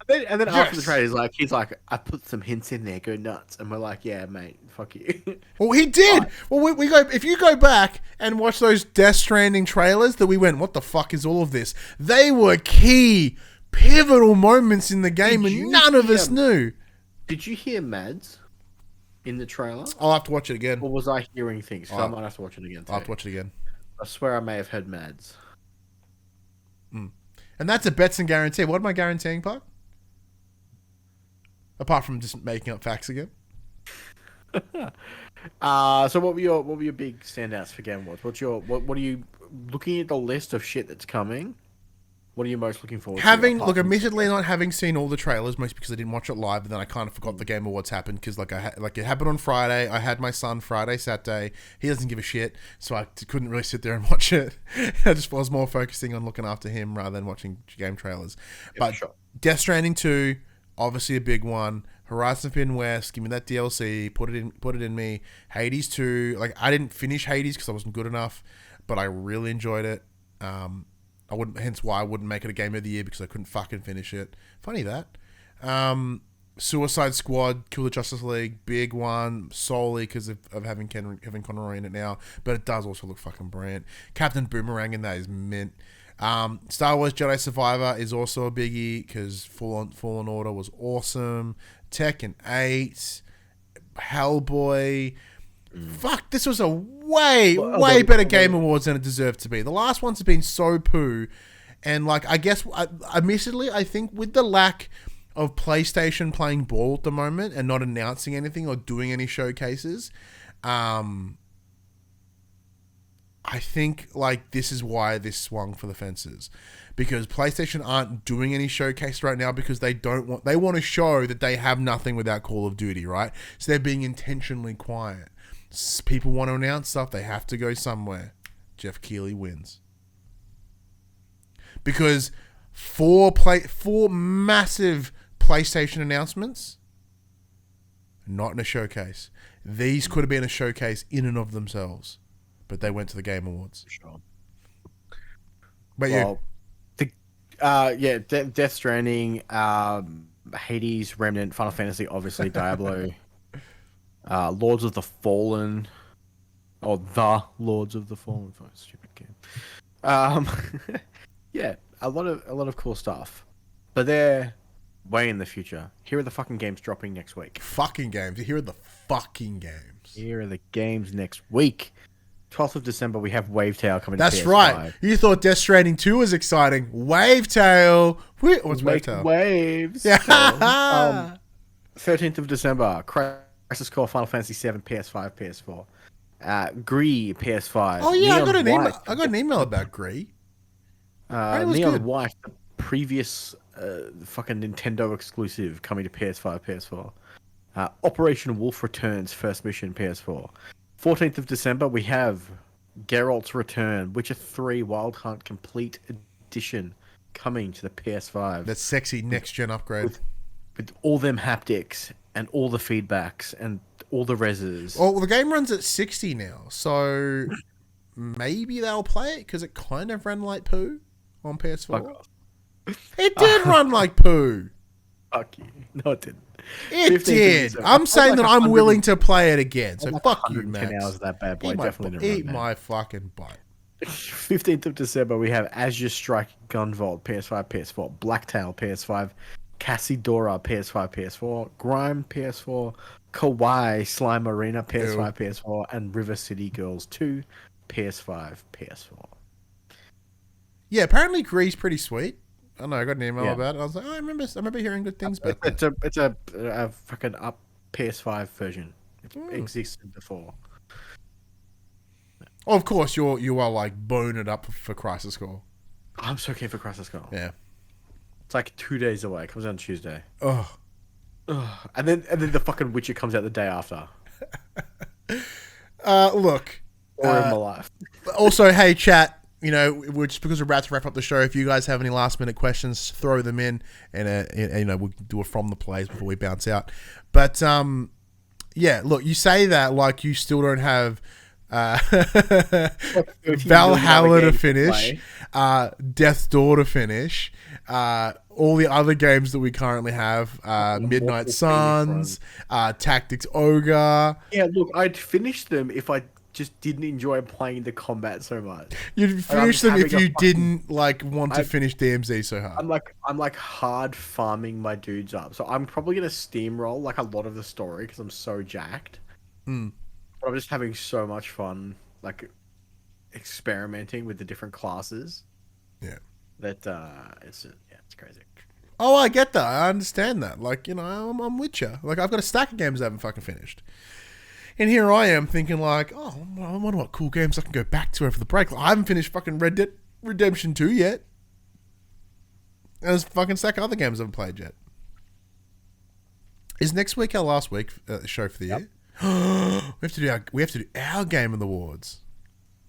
And then after the trailer, he's like, I put some hints in there, go nuts, and we're like, yeah, mate, fuck you. Well, he did. Well, we go. If you go back and watch those Death Stranding trailers, that we went, what the fuck is all of this? They were key. Pivotal moments in the game, and none of us knew. Did you hear Mads in the trailer? I'll have to watch it again. Or was I hearing things? So I might have to watch it again too. I'll have to watch it again. I swear I may have heard Mads. And that's a bets and guarantee. What am I guaranteeing, Puck? Apart from just making up facts again. So what were your big standouts for Game Awards? What are you looking at the list of shit that's coming? What are you most looking forward to? Admittedly, not having seen all the trailers, mostly because I didn't watch it live, and then I kind of forgot the Game Awards happened because it happened on Friday. I had my son Friday, Saturday. He doesn't give a shit, so I couldn't really sit there and watch it. I just was more focusing on looking after him rather than watching game trailers. But sure. Death Stranding 2, obviously a big one. Horizon Forbidden West, give me that DLC, put it in me. Hades 2, I didn't finish Hades because I wasn't good enough, but I really enjoyed it. Hence why I wouldn't make it a game of the year because I couldn't fucking finish it. Funny that. Suicide Squad, Kill the Justice League, big one, solely because of having Kevin Conroy in it now, but it does also look fucking brilliant. Captain Boomerang in that is mint. Star Wars Jedi Survivor is also a biggie because Fallen Order was awesome. Tekken 8, Hellboy. Fuck, this was a way better Game Awards than it deserved to be. The last ones have been so poo. And, I guess, admittedly, I think with the lack of PlayStation playing ball at the moment and not announcing anything or doing any showcases, I think, this is why this swung for the fences. Because PlayStation aren't doing any showcase right now because they want to show that they have nothing without Call of Duty, right? So they're being intentionally quiet. People want to announce stuff, they have to go somewhere. Jeff Keighley wins. Because four massive PlayStation announcements, not in a showcase. These could have been a showcase in and of themselves, but they went to the Game Awards. Sure. But Death Stranding, Hades, Remnant, Final Fantasy, obviously Diablo. Lords of the Fallen, or the Lords of the Fallen, stupid game. Yeah, a lot of cool stuff, but they're way in the future. Here are the fucking games dropping next week. Fucking games. Here are the fucking games. Here are the games next week. 12th of December, we have Wavetale coming. That's to PS5. right. You thought Death Stranding 2 was exciting. Wavetale. What's Wavetale? Waves. Yeah. 13th of December, Crisis Core Final Fantasy 7 PS5, PS4. Gree PS5. Oh yeah, Neon I got an email about Gree. Neon good. White, the previous fucking Nintendo exclusive, coming to PS5, PS4. Operation Wolf Returns first mission, PS4. 14th of December, we have Geralt's Return, Witcher 3 Wild Hunt Complete Edition, coming to the PS5. That sexy next gen upgrade. With all them haptics and all the feedbacks and all the reses. Well, the game runs at 60 now, so maybe they'll play it because it kind of ran like poo on PS4. It did run like poo. Fuck you. No, it didn't. It did. I'm saying that I'm willing to play it again. So fuck you, Max. 10 hours of that bad boy. Eat my fucking butt. 15th of December, we have Azure Strike Gunvolt, PS5, PS4. Blacktail, PS5. Cassidora, PS5, PS4. Grime, PS4. Kawaii Slime Arena, PS5, PS4. And River City Girls 2, PS5, PS4. Yeah, apparently Gree's pretty sweet. I don't know, I got an email about it. I was like, I remember hearing good things about that. It's a fucking up PS5 version. It existed before. Oh, of course, you are boning it up for Crisis Core. I'm so keen for Crisis Core. Yeah, it's 2 days away. It comes out on Tuesday. Oh, and then the fucking Witcher comes out the day after. Look, Or in my life. Also, hey, chat. We're just because we're about to wrap up the show. If you guys have any last minute questions, throw them in, and we'll do it from the plays before we bounce out. But yeah, look, you say that like you still don't have Valhalla to finish, Death's Door to finish, all the other games that we currently have, Midnight Suns, Tactics Ogre. Yeah, look, I'd finish them if I just didn't enjoy playing the combat so much. You'd finish them if you didn't like want to I- finish DMZ so hard. I'm like hard farming my dudes up, so I'm probably gonna steamroll like a lot of the story because I'm so jacked. Mm. But I'm just having so much fun, like experimenting with the different classes. Yeah. That it's crazy. Oh, I get that. I understand that. Like, you know, I'm with you. Like, I've got a stack of games I haven't fucking finished. And here I am thinking like, oh, I wonder what cool games I can go back to over the break. Like, I haven't finished fucking Red Dead Redemption 2 yet. And there's a fucking stack of other games I haven't played yet. Is next week our last week show for the year? we have to do our Game of the Awards.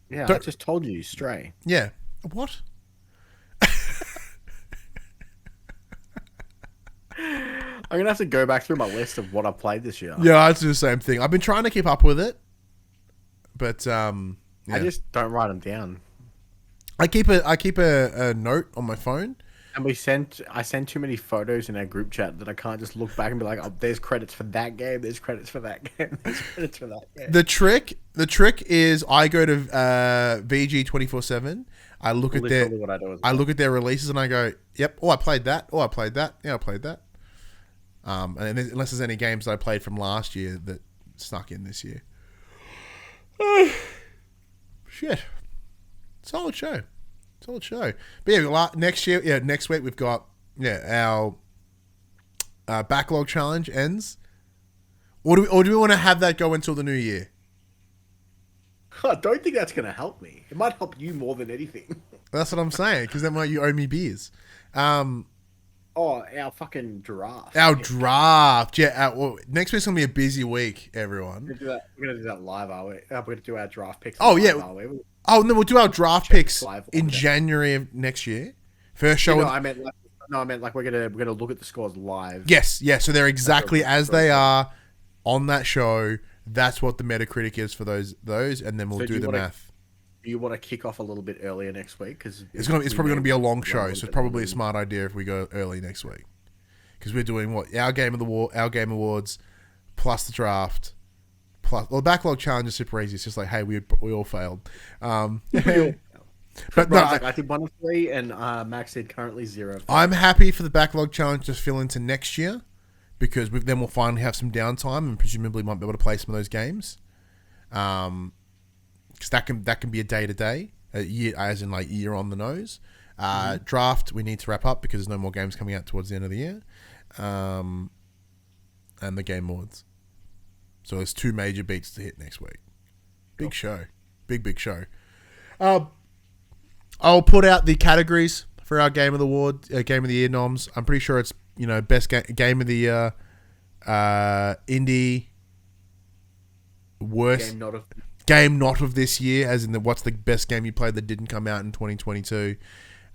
Yeah, I just told you, Stray. Yeah. What? I'm gonna have to go back through my list of what I've played this year. Yeah, I do the same thing. I've been trying to keep up with it, but yeah. I just don't write them down. I keep a note on my phone. And I send too many photos in our group chat that I can't just look back and be like, oh, there's credits for that game, there's credits for that game, there's credits for that game. The trick is I go to VG 24/7. I look at their releases and I go, yep. Oh, I played that. Oh, I played that. Yeah, I played that. And unless there's any games that I played from last year that snuck in this year. Shit. Solid show. But yeah, next week we've got our backlog challenge ends. Or do we want to have that go until the new year? I don't think that's gonna help me. It might help you more than anything. That's what I'm saying, because then you owe me beers. Oh, our fucking draft. Our draft. Yeah. Next week's going to be a busy week, everyone. We're going to do that live, are we? We're going to do our draft picks. Oh, yeah. Live, are we? Oh, no, we'll do our draft picks in January of next year. First show. I meant like we're gonna look at the scores live. Yes, yeah. So they're exactly as they are on that show. That's what the Metacritic is for those, and then we'll do the math. Do you want to kick off a little bit earlier next week? Because it's probably going to be a long show, so it's probably a smart idea if we go early next week. Because we're doing our Game Awards, plus the draft, the backlog challenge is super easy. It's just like, hey, we all failed. But no, I did 1 of 3, and Max said currently 0. I'm happy for the backlog challenge to fill into next year, because then we'll finally have some downtime and presumably might be able to play some of those games. Because that can be a day-to-day, a year, as in like year on the nose. Draft, we need to wrap up because there's no more games coming out towards the end of the year. And the Game Awards. So there's 2 major beats to hit next week. Big show. Big show. I'll put out the categories for our Game of the Year noms. I'm pretty sure it's, best game of the year, indie, worst game not of this year, as in what's the best game you played that didn't come out in 2022,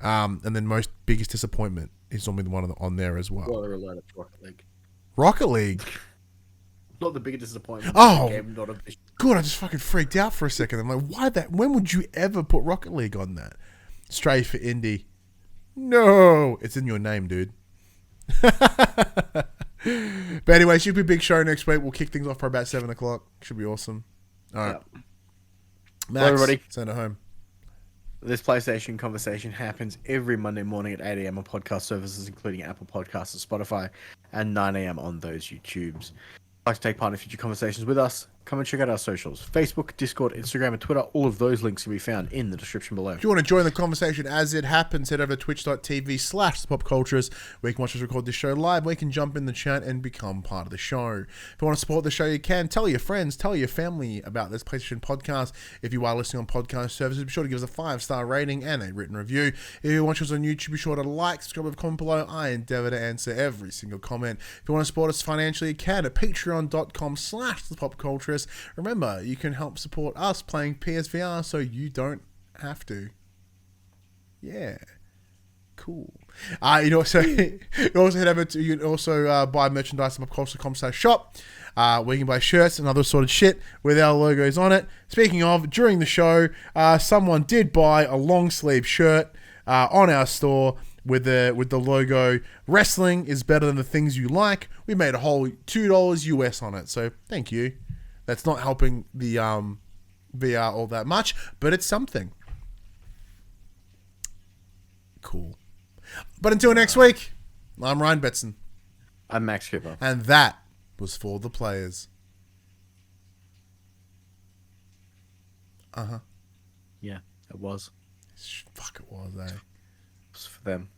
and then most biggest disappointment is normally the one on there as well. Rocket League. Not the biggest disappointment. Oh, game not of this. Good. I just fucking freaked out for a second. I'm like, when would you ever put Rocket League on that? Stray for indie. No, it's in your name, dude. But anyway, should be a big show next week. We'll kick things off for about 7 o'clock. Should be awesome. All right. Yep. Max, hello, everybody. Send it home. This PlayStation conversation happens every Monday morning at 8 a.m. on podcast services, including Apple Podcasts and Spotify, and 9 a.m. on those YouTubes. If you'd like to take part in future conversations with us, come and check out our socials. Facebook, Discord, Instagram, and Twitter. All of those links can be found in the description below. If you want to join the conversation as it happens, head over to twitch.tv/thepopcultures, where you can watch us record this show live, where you can jump in the chat and become part of the show. If you want to support the show, you can. Tell your friends, tell your family about this PlayStation podcast. If you are listening on podcast services, be sure to give us a 5-star rating and a written review. If you watch us on YouTube, be sure to like, subscribe, and comment below. I endeavor to answer every single comment. If you want to support us financially, you can at patreon.com/thepopculturist. Remember, you can help support us playing PSVR so you don't have to. Yeah. Cool. You also head over to, you can also buy merchandise at popculture.com/shop, where you can buy shirts and other sort of shit with our logos on it. Speaking of, during the show, someone did buy a long sleeve shirt on our store with the logo, "Wrestling is better than the things you like." We made a whole $2 US on it, so thank you. That's not helping the VR all that much, but it's something. Cool. But until next week, I'm Ryan Betson. I'm Max Cooper. And that was For the Players. Yeah, it was. Fuck, it was, eh? It was for them.